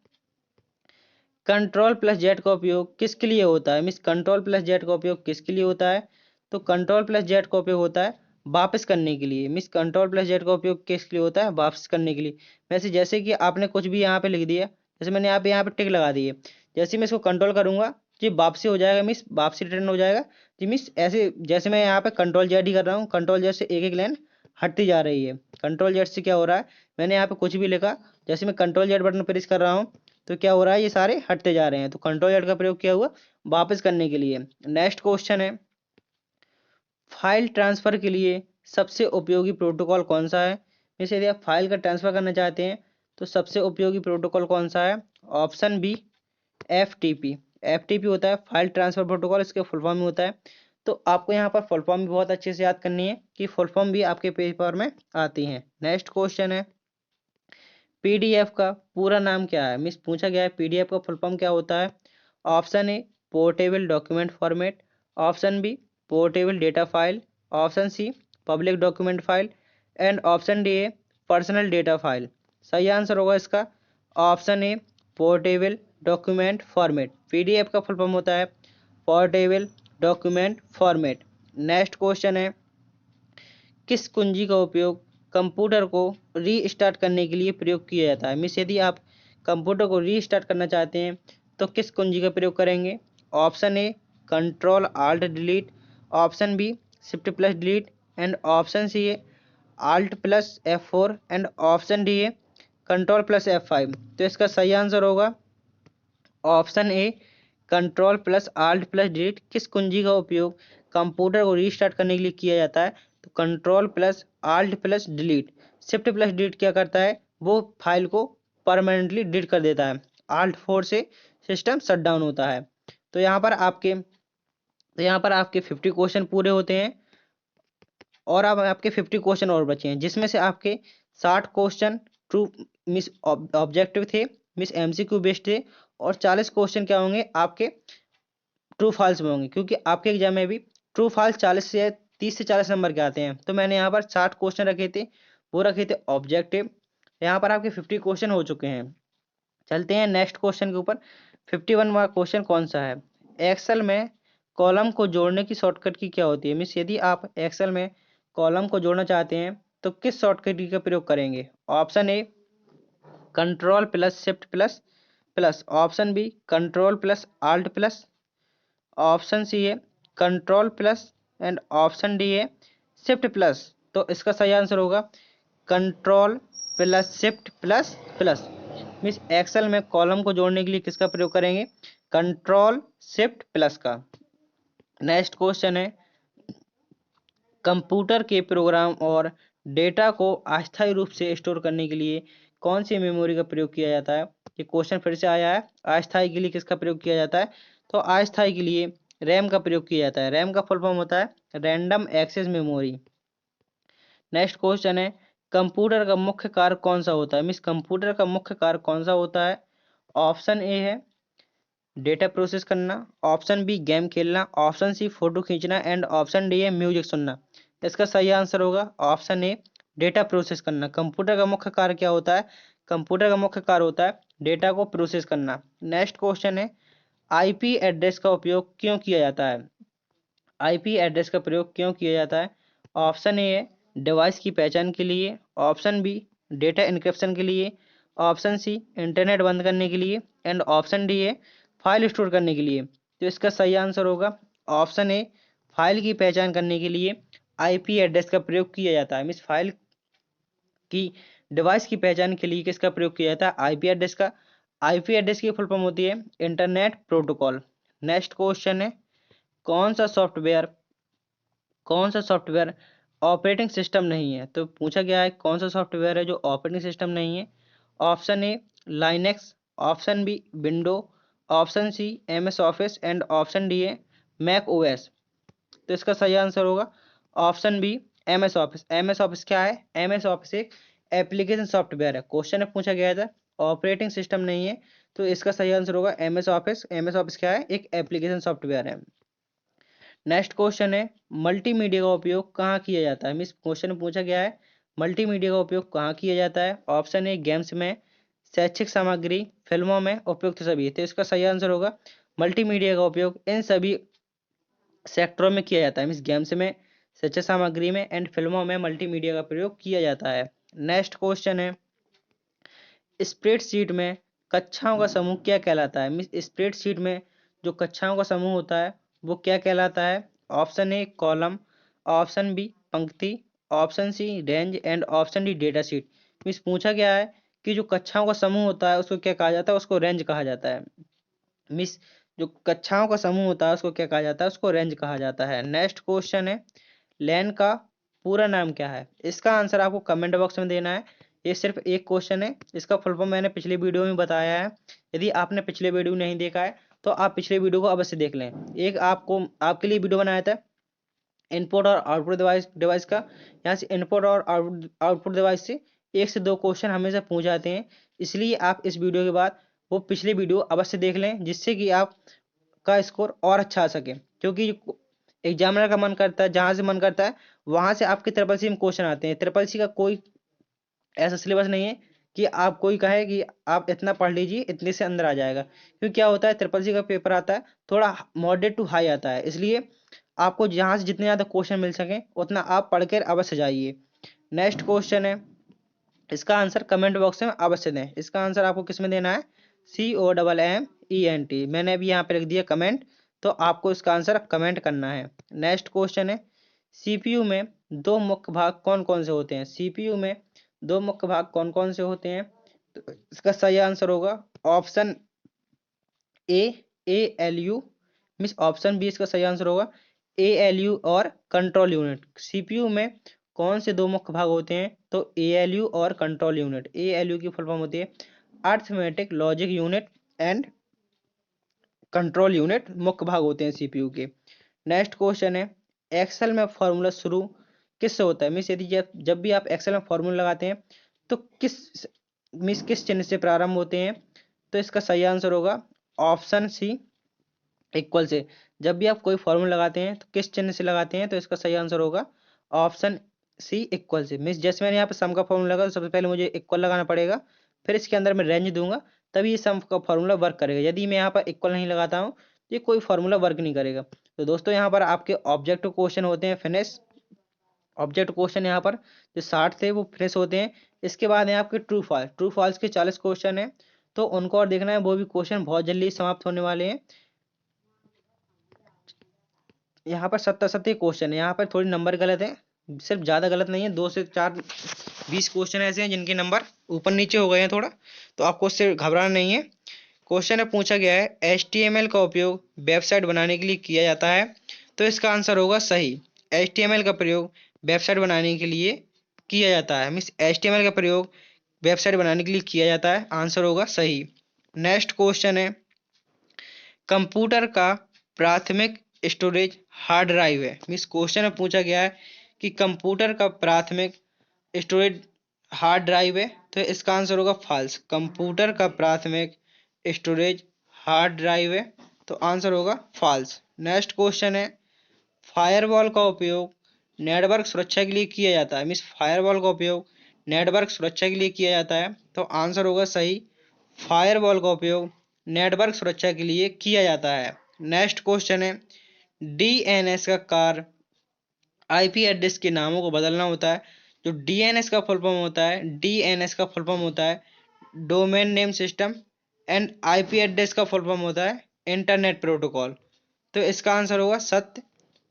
Ctrl+Z का उपयोग किसके लिए होता है? मीन्स Ctrl+Z का उपयोग किसके लिए होता है? तो Ctrl+Z का उपयोग होता है वापस करने के लिए। मीन्स Ctrl+Z का उपयोग किसके लिए होता है? वापस करने के लिए। वैसे जैसे कि आपने कुछ भी यहाँ पे लिख दिया, जैसे मैंने यहाँ पे टिक लगा दी है, जैसे मैं इसको कंट्रोल करूंगा जी वापसी हो जाएगा, मीन्स वापसी रिटर्न हो जाएगा जी। मीन्स ऐसे जैसे मैं यहाँ पे Ctrl+Z ही कर रहा हूँ, Ctrl+Z से एक एक लाइन हटती जा रही है। Ctrl+Z से क्या हो रहा है, मैंने यहाँ पे कुछ भी लिखा, जैसे मैं Ctrl+Z बटन प्रेस कर रहा हूँ तो क्या हो रहा है, ये सारे हटते जा रहे हैं। तो Ctrl+Z का प्रयोग किया हुआ वापस करने के लिए। नेक्स्ट क्वेश्चन है, फाइल ट्रांसफर के लिए सबसे उपयोगी प्रोटोकॉल कौन सा है? जैसे यदि आप फाइल का ट्रांसफर करना चाहते हैं तो सबसे उपयोगी प्रोटोकॉल कौन सा है? Option B FTP. एफटीपी होता है फाइल ट्रांसफर प्रोटोकॉल, इसके फुल फॉर्म में होता है। तो आपको यहाँ पर फुल फॉर्म भी बहुत अच्छे से याद करनी है कि फुल फॉर्म भी आपके पेपर में आती हैं। नेक्स्ट क्वेश्चन है पीडीएफ का पूरा नाम क्या है? मिस पूछा गया है पीडीएफ का फुल फॉर्म क्या होता है? Option A portable document format, option B portable data file, option C public document file and option D a personal data file. सही आंसर होगा इसका option A portable document format. PDF का full form होता है portable document format. Next question है किस कुंजी का उपयोग कंप्यूटर को रीस्टार्ट करने के लिए प्रयोग किया जाता है? मिस यदि आप कंप्यूटर को रीस्टार्ट करना चाहते हैं तो किस कुंजी का प्रयोग करेंगे? Option A control alt delete, option B shift plus delete and option C a alt plus F4 and option D a control plus F5। तो इसका सही आंसर होगा option A control plus alt plus delete. किस कुंजी का उपयोग computer को restart करने के लिए किया जाता है? तो control plus alt plus delete. Shift plus delete क्या करता है? वो फाइल को परमानेंटली डिलीट कर देता है। आल्ट 4 से सिस्टम शट डाउन होता है। तो यहाँ पर आपके 50 क्वेश्चन पूरे होते हैं और अब आपके 50 क्वेश्चन और बचे हैं, जिसमें से आपके 60 क्वेश्चन ट्रू मिस ऑब्जेक्टिव थे, मिस एमसीक्यू बेस्ड थे और 40 क्वेश्चन क्या होंगे आपके ट्रू फॉल्स में होंगे, क्योंकि आपके एग्जाम में भी ट्रू फॉल्स 30 से 40 नंबर के आते हैं। तो मैंने यहाँ पर 60 क्वेश्चन रखे थे, वो रखे थे ऑब्जेक्टिव। यहाँ पर आपके 50 क्वेश्चन हो चुके हैं। चलते हैं नेक्स्ट क्वेश्चन के ऊपर। 51वां क्वेश्चन कौन सा है? एक्सेल में कॉलम को जोड़ने की शॉर्टकट की क्या होती है? मीन्स यदि आप एक्सेल में कॉलम को जोड़ना चाहते हैं तो किस शॉर्टकट की का प्रयोग करेंगे? Option A control plus shift plus plus, option B control plus alt plus, option C है control plus and option D है शिफ्ट प्लस। तो इसका सही आंसर होगा control plus shift plus plus. Means Excel में कॉलम को जोड़ने के लिए किसका प्रयोग करेंगे? कंट्रोल शिफ्ट प्लस का। नेक्स्ट क्वेश्चन है कंप्यूटर के प्रोग्राम और डेटा को अस्थायी रूप से स्टोर करने के लिए कौन सी मेमोरी का प्रयोग किया जाता है? ये क्वेश्चन फिर से आया है। अस्थायी के लिए किसका प्रयोग किया जाता है? तो अस्थायी के लिए रैम का प्रयोग किया जाता है। रैम का फुल फॉर्म होता है random access memory. Next question है कंप्यूटर का मुख्य कार्य कौन सा होता है? मीन्स कंप्यूटर का मुख्य कार्य कौन सा होता है? ऑप्शन ए है डेटा प्रोसेस करना, ऑप्शन बी गेम खेलना, ऑप्शन सी फोटो खींचना एंड ऑप्शन डी है म्यूजिक सुनना। इसका सही आंसर होगा ऑप्शन ए डेटा प्रोसेस करना। कंप्यूटर का मुख्य कार्य क्या होता है? कंप्यूटर का मुख्य कार्य होता है डेटा को प्रोसेस करना। नेक्स्ट क्वेश्चन है आईपी एड्रेस का उपयोग क्यों किया जाता है? आईपी एड्रेस का प्रयोग क्यों किया जाता है? ऑप्शन ए है डिवाइस की पहचान के लिए, ऑप्शन बी डेटा इनक्रिप्शन के लिए, ऑप्शन सी इंटरनेट बंद करने के लिए एंड ऑप्शन डी है फाइल स्टोर करने के लिए। तो इसका सही आंसर होगा ऑप्शन ए फाइल की पहचान करने के लिए आईपी एड्रेस का प्रयोग किया जाता है। मीन्स फाइल की डिवाइस की पहचान के लिए किसका प्रयोग किया जाता है? आईपी एड्रेस का। आईपी एड्रेस की फुल फॉर्म होती है इंटरनेट प्रोटोकॉल। नेक्स्ट क्वेश्चन है कौन सा सॉफ्टवेयर ऑपरेटिंग सिस्टम नहीं है? तो पूछा गया है कौन सा सॉफ्टवेयर है जो ऑपरेटिंग सिस्टम नहीं है? Option A Linux, option B window, option C MS Office and option D है मैक ओएस। तो इसका सही आंसर होगा option B MS Office. MS Office क्या है? एमएस ऑफिस एक एप्लीकेशन सॉफ्टवेयर है। क्वेश्चन में पूछा गया था ऑपरेटिंग सिस्टम नहीं है, तो इसका सही आंसर होगा एमएस ऑफिस। एमएस ऑफिस क्या है? एक एप्लीकेशन सॉफ्टवेयर है। नेक्स्ट क्वेश्चन है मल्टीमीडिया का उपयोग कहाँ किया जाता है? मीन्स क्वेश्चन में पूछा गया है मल्टीमीडिया का उपयोग कहाँ किया जाता है? ऑप्शन ए गेम्स में, शैक्षिक सामग्री, फिल्मों में, उपयुक्त सभी। तो इसका सही आंसर होगा मल्टीमीडिया का उपयोग इन सभी सेक्टरों में किया जाता है। मीन्स गेम्स में, शैक्षिक सामग्री में एंड फिल्मों में मल्टीमीडिया का प्रयोग किया जाता है। नेक्स्ट क्वेश्चन है स्प्रेडशीट में कक्षाओं का समूह क्या कहलाता है? मीन्स स्प्रेडशीट में जो कक्षाओं का समूह होता है वो क्या कहलाता है? Option A column, option B पंक्ति, option C range and option D data sheet. Means पूछा गया है कि जो कक्षाओं का समूह होता है उसको क्या कहा जाता है? उसको रेंज कहा जाता है। मीन्स जो कक्षाओं का समूह होता है उसको क्या कहा जाता है? उसको रेंज कहा जाता है। नेक्स्ट क्वेश्चन है लैन का पूरा नाम क्या है? इसका आंसर आपको कमेंट बॉक्स में देना है। ये सिर्फ एक क्वेश्चन है, इसका फुल फॉर्म मैंने पिछले वीडियो में बताया है। यदि आपने पिछले वीडियो नहीं देखा है तो आप पिछले वीडियो को अवश्य देख लें। एक आपको आपके लिए वीडियो बनाया था इनपुट और आउटपुट डिवाइस का। यहाँ से इनपुट और आउटपुट डिवाइस से 1 से 2 क्वेश्चन हमेशा पूछ जाते हैं, इसलिए आप इस वीडियो के बाद वो पिछले वीडियो अवश्य देख लें, जिससे कि आप का स्कोर और अच्छा आ सके। क्योंकि एग्जामिनर का मन करता है, जहां से मन करता है वहां से आपके ट्रिपल सी में क्वेश्चन आते हैं। ट्रिपल सी का कोई ऐसा सिलेबस नहीं है कि आप कोई कहे कि आप इतना पढ़ लीजिए इतने से अंदर आ जाएगा। क्योंकि क्या होता है, ट्रिपल सी का पेपर आता है थोड़ा मॉडरेट टू हाई आता है, इसलिए आपको जहां से जितने ज्यादा क्वेश्चन मिल सके उतना आप पढ़कर अवश्य जाइए। नेक्स्ट क्वेश्चन है, इसका आंसर कमेंट बॉक्स में अवश्य दें। इसका आंसर आपको किस में देना है? COMMENT। मैंने अभी यहाँ पे लिख दिया कमेंट, तो आपको इसका आंसर कमेंट करना है। नेक्स्ट क्वेश्चन है, सीपीयू में दो मुख्य भाग कौन कौन से होते हैं? सीपीयू में दो मुख्य भाग कौन कौन से होते हैं? तो इसका सही आंसर होगा option A ALU, means option B इसका सही आंसर होगा ALU और कंट्रोल यूनिट। सीपीयू में कौन से दो मुख्य भाग होते हैं? तो ALU और कंट्रोल यूनिट। ALU की फुल फॉर्म होती है arithmetic logic unit and control unit, मुख्य भाग होते हैं सीपीयू के। नेक्स्ट क्वेश्चन है, एक्सेल में फॉर्मूला शुरू किससे होता है? मीन्स यदि जब भी आप एक्सेल में फॉर्मूला लगाते हैं तो किस चिन्ह से प्रारंभ होते हैं? तो इसका सही आंसर होगा ऑप्शन सी इक्वल से। जब भी आप कोई फॉर्मूला लगाते हैं तो किस चिन्ह से लगाते हैं? तो इसका सही आंसर होगा ऑप्शन सी इक्वल से। मीन्स जैसे मैंने यहाँ पे सम का फॉर्मूला लगा तो सबसे पहले मुझे इक्वल लगाना पड़ेगा, फिर इसके अंदर मैं रेंज दूंगा, तभी ये सम का फॉर्मूला वर्क करेगा। यदि मैं यहाँ पर इक्वल नहीं लगाता हूँ तो ये कोई फॉर्मूला वर्क नहीं करेगा। तो दोस्तों यहाँ पर आपके ऑब्जेक्टिव क्वेश्चन होते हैं फिनिश। ऑब्जेक्ट क्वेश्चन यहाँ पर जो 60 थे वो फिनिश होते हैं। इसके बाद है आपके ट्रू फॉल्स के 40 क्वेश्चन है, तो उनको और देखना है, वो भी क्वेश्चन बहुत जल्दी समाप्त होने वाले हैं। यहाँ पर 70 क्वेश्चन है, यहाँ पर थोड़ी नंबर गलत है, सिर्फ ज़्यादा गलत नहीं है, 2 से 4 20 क्वेश्चन ऐसे हैं जिनके नंबर ऊपर नीचे हो गए हैं थोड़ा, तो आपको उससे घबराना नहीं है। क्वेश्चन में पूछा गया है HTML का उपयोग वेबसाइट बनाने के लिए किया जाता है, तो इसका आंसर होगा सही। HTML का प्रयोग वेबसाइट बनाने के लिए किया जाता है, मीन्स HTML का प्रयोग वेबसाइट बनाने के लिए किया जाता है, आंसर होगा सही। नेक्स्ट क्वेश्चन है, कंप्यूटर का प्राथमिक स्टोरेज हार्ड ड्राइव है। मीन्स क्वेश्चन में पूछा गया है कि कंप्यूटर का प्राथमिक स्टोरेज हार्ड ड्राइव है, तो इसका आंसर होगा फॉल्स। कंप्यूटर का प्राथमिक स्टोरेज हार्ड ड्राइव है, तो आंसर होगा फॉल्स। नेक्स्ट क्वेश्चन है, फायरवॉल का उपयोग नेटवर्क सुरक्षा के लिए किया जाता है। मीन्स फायरवॉल का उपयोग नेटवर्क सुरक्षा के लिए किया जाता है, तो आंसर होगा सही। फायरवॉल का उपयोग नेटवर्क सुरक्षा के लिए किया जाता है। नेक्स्ट क्वेश्चन है, DNS का कार्य IP एड्रेस के नामों को बदलना होता है। जो DNS का फुल फॉर्म होता है, DNS का फुल फॉर्म होता है domain name system, and IP address का फुल फॉर्म होता है इंटरनेट प्रोटोकॉल, तो इसका आंसर होगा सत्य।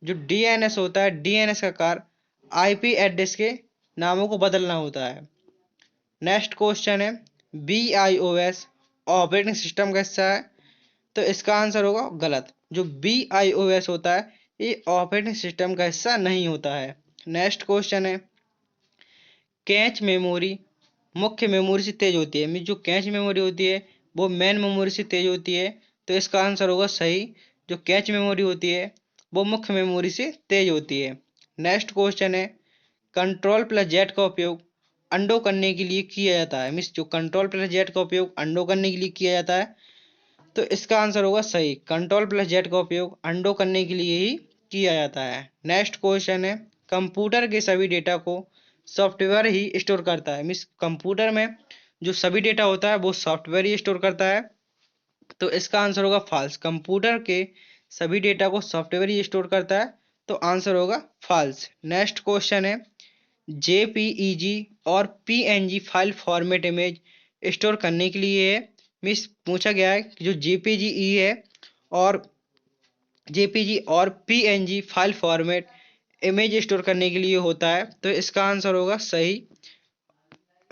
जो DNS होता है, DNS का कार्य IP एड्रेस के नामों को बदलना होता है। नेक्स्ट क्वेश्चन है, BIOS ऑपरेटिंग सिस्टम का हिस्सा है, तो इसका आंसर होगा गलत। जो BIOS होता है ये ऑपरेटिंग सिस्टम का हिस्सा नहीं होता है। नेक्स्ट क्वेश्चन है, कैच मेमोरी मुख्य मेमोरी से तेज होती है। मीन जो कैच मेमोरी होती है वो मेन मेमोरी से तेज होती है, तो इसका आंसर होगा सही। जो कैच मेमोरी होती है वो मुख्य मेमोरी से तेज होती है। नेक्स्ट क्वेश्चन है, कंट्रोल प्लस जेड का उपयोग अंडो करने के लिए किया जाता है। मीन्स जो कंट्रोल प्लस जेड का उपयोग अंडो करने के लिए किया जाता है, तो इसका आंसर होगा सही। कंट्रोल प्लस जेड का उपयोग अंडो करने के लिए ही किया जाता है। नेक्स्ट क्वेश्चन है, कंप्यूटर के सभी डेटा को सॉफ्टवेयर ही स्टोर करता है। मीन्स कंप्यूटर में जो सभी डेटा होता है वो सॉफ्टवेयर ही स्टोर करता है, तो इसका आंसर होगा फॉल्स। कंप्यूटर के सभी डेटा को सॉफ्टवेयर ही स्टोर करता है, तो आंसर होगा फॉल्स। नेक्स्ट क्वेश्चन है, JPEG और PNG file format image store करने के लिए है। मीन्स पूछा गया है कि जो JPEG है और JPG और PNG file format image store करने के लिए होता है, तो इसका आंसर होगा सही।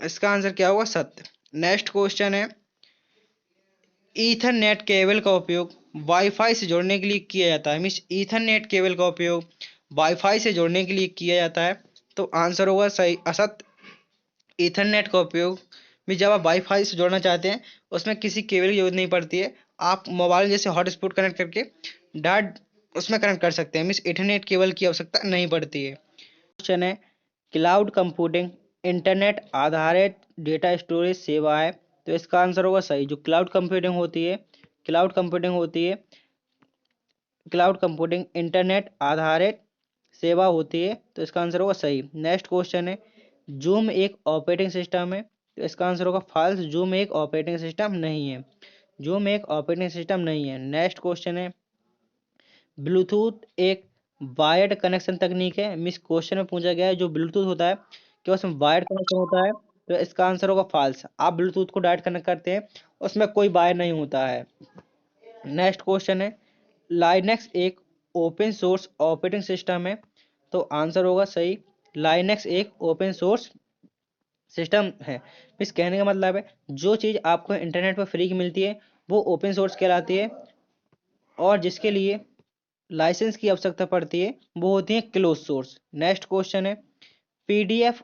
इसका आंसर क्या होगा? सत्य। नेक्स्ट क्वेश्चन है, ईथरनेट केबल का उपयोग वाईफाई से जोड़ने के लिए किया जाता है। मीन्स ईथरनेट केबल का उपयोग वाईफाई से जोड़ने के लिए किया जाता है। तो आंसर होगा सही असत। ईथरनेट का उपयोग भी जब आप वाईफाई से जोड़ना चाहते हैं उसमें किसी केबल की जरूरत नहीं पड़ती है। आप मोबाइल जैसे हॉटस्पॉट कनेक्ट करके डायरेक्ट उसमें कनेक्ट कर सकते हैं, मीन्स इंटरनेट केबल की आवश्यकता नहीं पड़ती है। क्वेश्चन है क्लाउड कंप्यूटिंग इंटरनेट आधारित डेटा स्टोरेज सेवा है। तो इसका आंसर होगा सही। जो क्लाउड कंप्यूटिंग होती है, क्लाउड कंप्यूटिंग होती है, क्लाउड कंप्यूटिंग इंटरनेट आधारित सेवा होती है। तो इसका आंसर होगा सही। नेक्स्ट क्वेश्चन है जूम एक ऑपरेटिंग सिस्टम है। तो इसका आंसर होगा फॉल्स। जूम एक ऑपरेटिंग सिस्टम नहीं है। जूम एक ऑपरेटिंग सिस्टम नहीं है। नेक्स्ट क्वेश्चन है ब्लूटूथ एक वायर्ड कनेक्शन तकनीक है। मिस क्वेश्चन में पूछा गया है जो ब्लूटूथ होता है क्या उसमें वायर्ड कनेक्शन होता है। तो इसका आंसर होगा फॉल्स। आप ब्लूटूथ को डायरेक्ट कनेक्ट करते हैं उसमें कोई वायर नहीं होता है। नेक्स्ट क्वेश्चन है लाइनेक्स एक ओपन सोर्स ऑपरेटिंग सिस्टम है। तो आंसर होगा सही। लाइनेक्स एक ओपन सोर्स सिस्टम है। इस कहने का मतलब है जो चीज़ आपको इंटरनेट पर फ्री की मिलती है वो ओपन सोर्स कहलाती है, और जिसके लिए लाइसेंस की आवश्यकता पड़ती है वो होती है क्लोज सोर्स। नेक्स्ट क्वेश्चन है पीडीएफ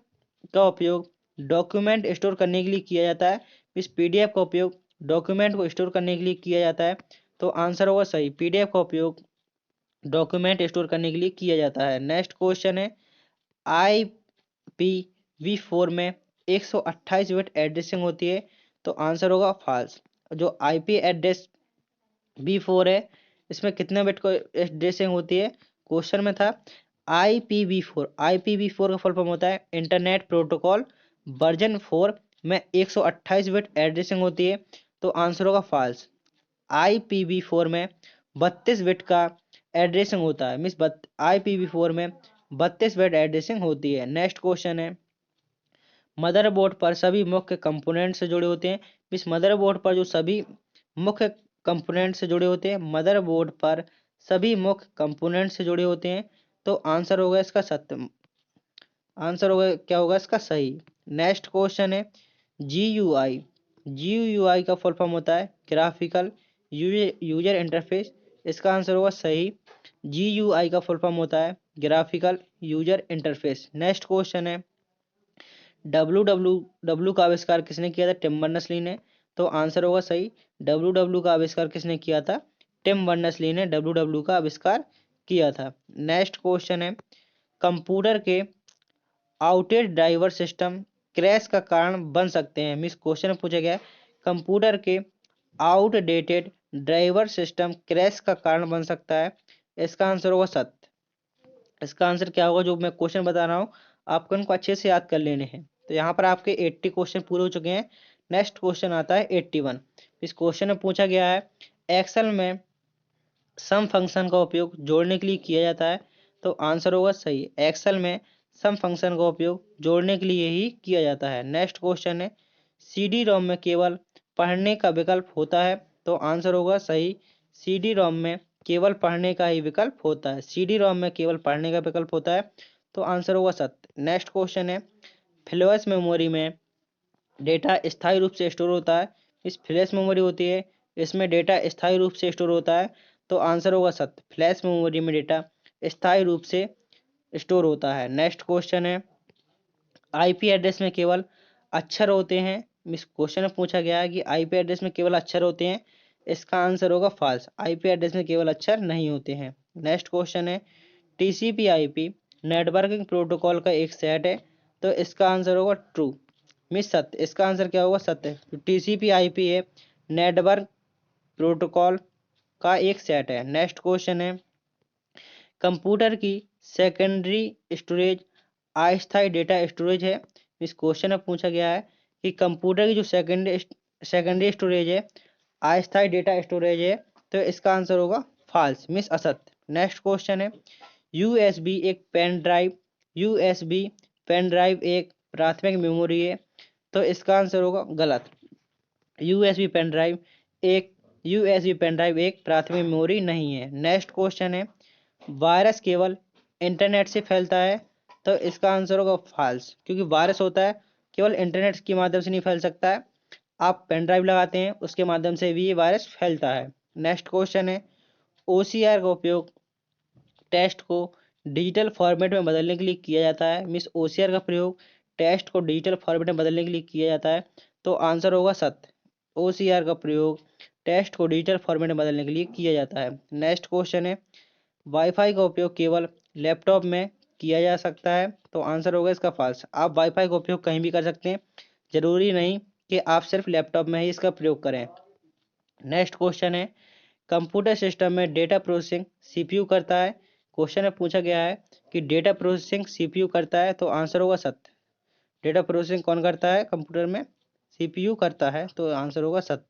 का उपयोग डॉक्यूमेंट स्टोर करने के लिए किया जाता है। इस पीडीएफ का उपयोग डॉक्यूमेंट को स्टोर करने के लिए किया जाता है। तो आंसर होगा सही। पीडीएफ का उपयोग डॉक्यूमेंट स्टोर करने के लिए किया जाता है। नेक्स्ट क्वेश्चन है IPv4 में 128 बिट एड्रेसिंग होती है। तो आंसर होगा फॉल्स। जो आईपी एड्रेस V4 है इसमें कितने बिट को एड्रेसिंग होती है, क्वेश्चन में था IPv4। IPv4 का फुल फॉर्म होता है इंटरनेट प्रोटोकॉल वर्जन 4 में 128 बिट एड्रेसिंग होती है। तो आंसर होगा फॉल्स। IPv4 में 32 बिट का एड्रेसिंग होता है। मीन्स IPv4 में 32 बिट एड्रेसिंग होती है। नेक्स्ट क्वेश्चन है मदरबोर्ड पर सभी मुख्य कंपोनेंट से जुड़े होते हैं। इस मदरबोर्ड पर जो सभी मुख्य कंपोनेंट से जुड़े होते हैं, मदरबोर्ड पर सभी मुख्य कंपोनेंट से जुड़े होते हैं। तो आंसर होगा इसका सत्य। आंसर होगा क्या होगा इसका सही। नेक्स्ट क्वेश्चन है GUI। GUI का फुल फॉर्म होता है ग्राफिकल यूजर इंटरफेस। इसका आंसर होगा सही। GUI का फुल फॉर्म होता है graphical user interface. Next question है WWW का आविष्कार किसने किया था, टिम बर्नर्स-ली ने। तो आंसर होगा सही। WWW का आविष्कार किसने किया था, टिम बर्नर्स-ली ने WWW का आविष्कार किया था। नेक्स्ट क्वेश्चन है कंप्यूटर के आउटेज ड्राइवर सिस्टम क्रैश का कारण बन सकते हैं। मिस क्वेश्चन पूछा गया है कंप्यूटर के आउटडेटेड ड्राइवर सिस्टम क्रैश का कारण बन सकता है। इसका आंसर होगा सत्य। इसका आंसर क्या होगा जो मैं क्वेश्चन बता रहा हूँ आपको इनको अच्छे से याद कर लेने हैं। तो यहाँ पर आपके 80 क्वेश्चन पूरे हो चुके हैं। नेक्स्ट क्वेश्चन आता है 81। इस क्वेश्चन में पूछा गया है एक्सेल में सम फंक्शन का उपयोग जोड़ने के लिए किया जाता है। तो आंसर होगा सही। एक्सेल में सम फंक्शन का उपयोग जोड़ने के लिए ही किया जाता है। नेक्स्ट क्वेश्चन है CD रोम में केवल पढ़ने का विकल्प होता है। तो आंसर होगा सही। CD रोम में केवल पढ़ने का ही विकल्प होता है। CD रोम में केवल पढ़ने का विकल्प होता है। तो आंसर होगा सत्य। नेक्स्ट क्वेश्चन है फ्लैश मेमोरी में डेटा स्थायी रूप से स्टोर होता है। इस फ्लैश मेमोरी होती है इसमें डेटा स्थायी रूप से स्टोर होता है। तो आंसर होगा सत्य। फ्लैश मेमोरी में डेटा स्थायी रूप से स्टोर होता है। नेक्स्ट क्वेश्चन है आईपी एड्रेस में केवल अक्षर होते हैं। इस क्वेश्चन में पूछा गया है कि आईपी एड्रेस में केवल अक्षर होते हैं। इसका आंसर होगा फॉल्स। आईपी एड्रेस में केवल अक्षर नहीं होते हैं। नेक्स्ट क्वेश्चन है टीसीपी आईपी नेटवर्किंग प्रोटोकॉल का एक सेट है। तो इसका आंसर होगा ट्रू। मिस सत्य। इसका आंसर क्या होगा सत्य। टीसीपी आईपी है नेटवर्क प्रोटोकॉल का एक सेट है। नेक्स्ट क्वेश्चन है कंप्यूटर की सेकेंडरी स्टोरेज अस्थायी डेटा स्टोरेज है। इस क्वेश्चन में पूछा गया है कि कंप्यूटर की जो सेकेंडरी स्टोरेज है अस्थायी डेटा स्टोरेज है। तो इसका आंसर होगा फॉल्स, मिस असत्य। नेक्स्ट क्वेश्चन है यूएसबी एक pen drive USB pen drive एक प्राथमिक मेमोरी है। तो इसका आंसर होगा गलत। यूएसबी पेन ड्राइव एक यूएसबी पेन ड्राइव एक प्राथमिक मेमोरी नहीं है। नेक्स्ट क्वेश्चन है वायरस केवल इंटरनेट से फैलता है। तो इसका आंसर होगा फॉल्स, क्योंकि वायरस होता है केवल इंटरनेट के माध्यम से नहीं फैल सकता है। आप पेन ड्राइव लगाते हैं उसके माध्यम से भी ये वायरस फैलता है। नेक्स्ट क्वेश्चन है OCR का उपयोग टेक्स्ट को डिजिटल फॉर्मेट में बदलने के लिए किया जाता है? मीन्स OCR का प्रयोग टेस्ट को डिजिटल फॉर्मेट में बदलने के लिए किया जाता है, तो आंसर होगा सत्य। OCR का प्रयोग टेस्ट को डिजिटल फॉर्मेट में बदलने के लिए किया जाता है। नेक्स्ट क्वेश्चन है, वाईफाई का उपयोग केवल लैपटॉप में किया जा सकता है, तो आंसर होगा इसका फॉल्स। आप वाईफाई का उपयोग कहीं भी कर सकते हैं, जरूरी नहीं कि आप सिर्फ लैपटॉप में ही इसका प्रयोग करें। नेक्स्ट क्वेश्चन है, कंप्यूटर सिस्टम में डेटा प्रोसेसिंग CPU करता है। क्वेश्चन में पूछा गया है कि डेटा प्रोसेसिंग CPU करता है, तो आंसर होगा सत्य। डेटा प्रोसेसिंग कौन करता है कंप्यूटर में? CPU करता है, तो आंसर होगा सत्य।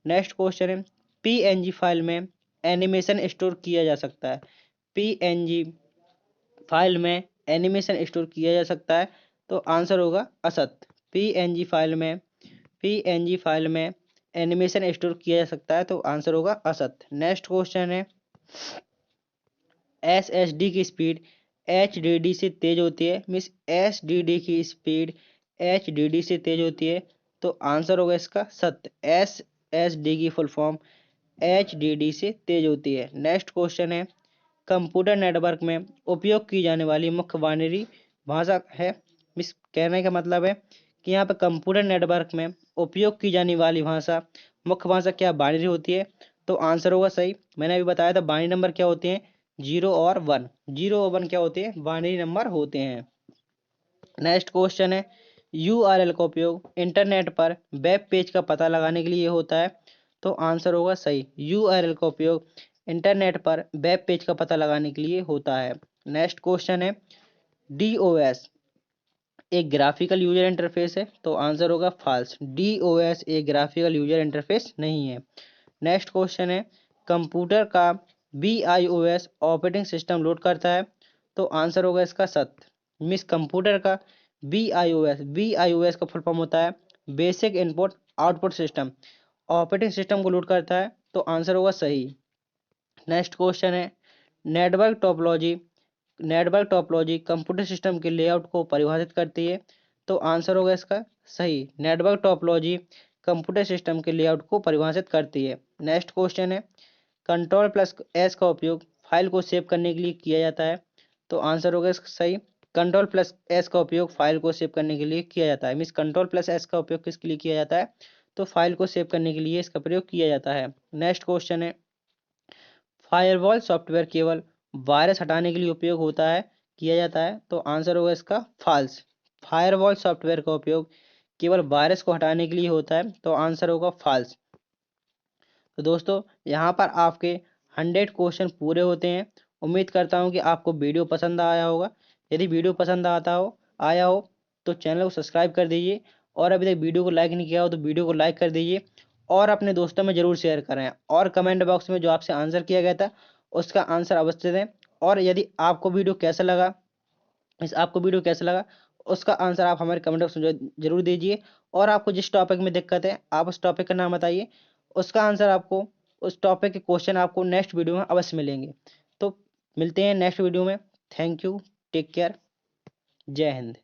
नेक्स्ट क्वेश्चन है, PNG फाइल में एनिमेशन स्टोर किया जा सकता है। PNG फाइल में एनिमेशन स्टोर किया जा सकता है, तो आंसर होगा असत्य। PNG फाइल में एनिमेशन स्टोर किया जा सकता है, तो आंसर होगा असत्य। नेक्स्ट क्वेश्चन है, SSD की स्पीड HDD से तेज होती है। मीन्स SSD की स्पीड HDD से तेज होती है, तो आंसर होगा इसका सत्य। SSD की फुल फॉर्म HDD से तेज होती है। नेक्स्ट क्वेश्चन है, कंप्यूटर नेटवर्क में उपयोग की जाने वाली मुख्य बाइनरी भाषा है। मिस कहने का मतलब है कि यहाँ पे कंप्यूटर नेटवर्क में उपयोग की जाने वाली भाषा, मुख्य भाषा क्या बाइनरी होती है, तो आंसर होगा सही। मैंने अभी बताया था बाइनरी नंबर क्या होते हैं, 0 और 1। 0 और 1 क्या होते हैं? बाइनरी नंबर होते हैं। नेक्स्ट क्वेश्चन है, URL का उपयोग इंटरनेट पर वेब पेज का पता लगाने के लिए होता है, तो आंसर होगा सही। URL का उपयोग इंटरनेट पर वेब पेज का पता लगाने के लिए होता है। नेक्स्ट क्वेश्चन है, DOS एक ग्राफिकल यूजर इंटरफेस है, तो आंसर होगा फॉल्स। DOS एक ग्राफिकल यूजर इंटरफेस नहीं है। नेक्स्ट क्वेश्चन है, कंप्यूटर का BIOS ऑपरेटिंग सिस्टम लोड करता है, तो आंसर होगा इसका सत्य। मिस कंप्यूटर का BIOS का फुल फॉर्म होता है basic input output system, operating system को लोड करता है, तो आंसर होगा सही। नेक्स्ट क्वेश्चन है, नेटवर्क टोपोलॉजी कंप्यूटर सिस्टम के लेआउट को परिभाषित करती है, तो आंसर होगा इसका सही। नेटवर्क टोपोलॉजी कंप्यूटर सिस्टम के लेआउट को परिभाषित करती है। नेक्स्ट क्वेश्चन है, Ctrl+S का उपयोग फाइल को सेव करने के लिए किया जाता है, तो आंसर होगा इसका सही। Ctrl+S का उपयोग फाइल को सेव करने के लिए किया जाता है। मीन्स Ctrl+S का उपयोग किसके लिए किया जाता है? तो फाइल को सेव करने के लिए इसका प्रयोग किया जाता है। नेक्स्ट क्वेश्चन है, फायरवॉल सॉफ्टवेयर केवल वायरस हटाने के लिए उपयोग होता है किया जाता है, तो आंसर होगा इसका फॉल्स। फायरवॉल सॉफ्टवेयर का उपयोग केवल वायरस को हटाने के लिए होता है, तो आंसर होगा फॉल्स। तो दोस्तों यहाँ पर आपके 100 क्वेश्चन पूरे होते हैं। उम्मीद करता हूँ कि आपको वीडियो पसंद आया होगा। यदि वीडियो पसंद आया हो तो चैनल को सब्सक्राइब कर दीजिए, और अभी तक वीडियो को लाइक नहीं किया हो तो वीडियो को लाइक कर दीजिए, और अपने दोस्तों में ज़रूर शेयर करें। और कमेंट बॉक्स में जो आपसे आंसर किया गया था उसका आंसर अवश्य दें। और यदि आपको वीडियो कैसा लगा, उसका आंसर आप हमारे कमेंट बॉक्स में जरूर दीजिए। और आपको जिस टॉपिक में दिक्कत है आप उस टॉपिक का नाम बताइए, उसका आंसर आपको, उस टॉपिक के क्वेश्चन आपको नेक्स्ट वीडियो में अवश्य मिलेंगे। तो मिलते हैं नेक्स्ट वीडियो में। थैंक यू, टेक केयर, जय हिंद।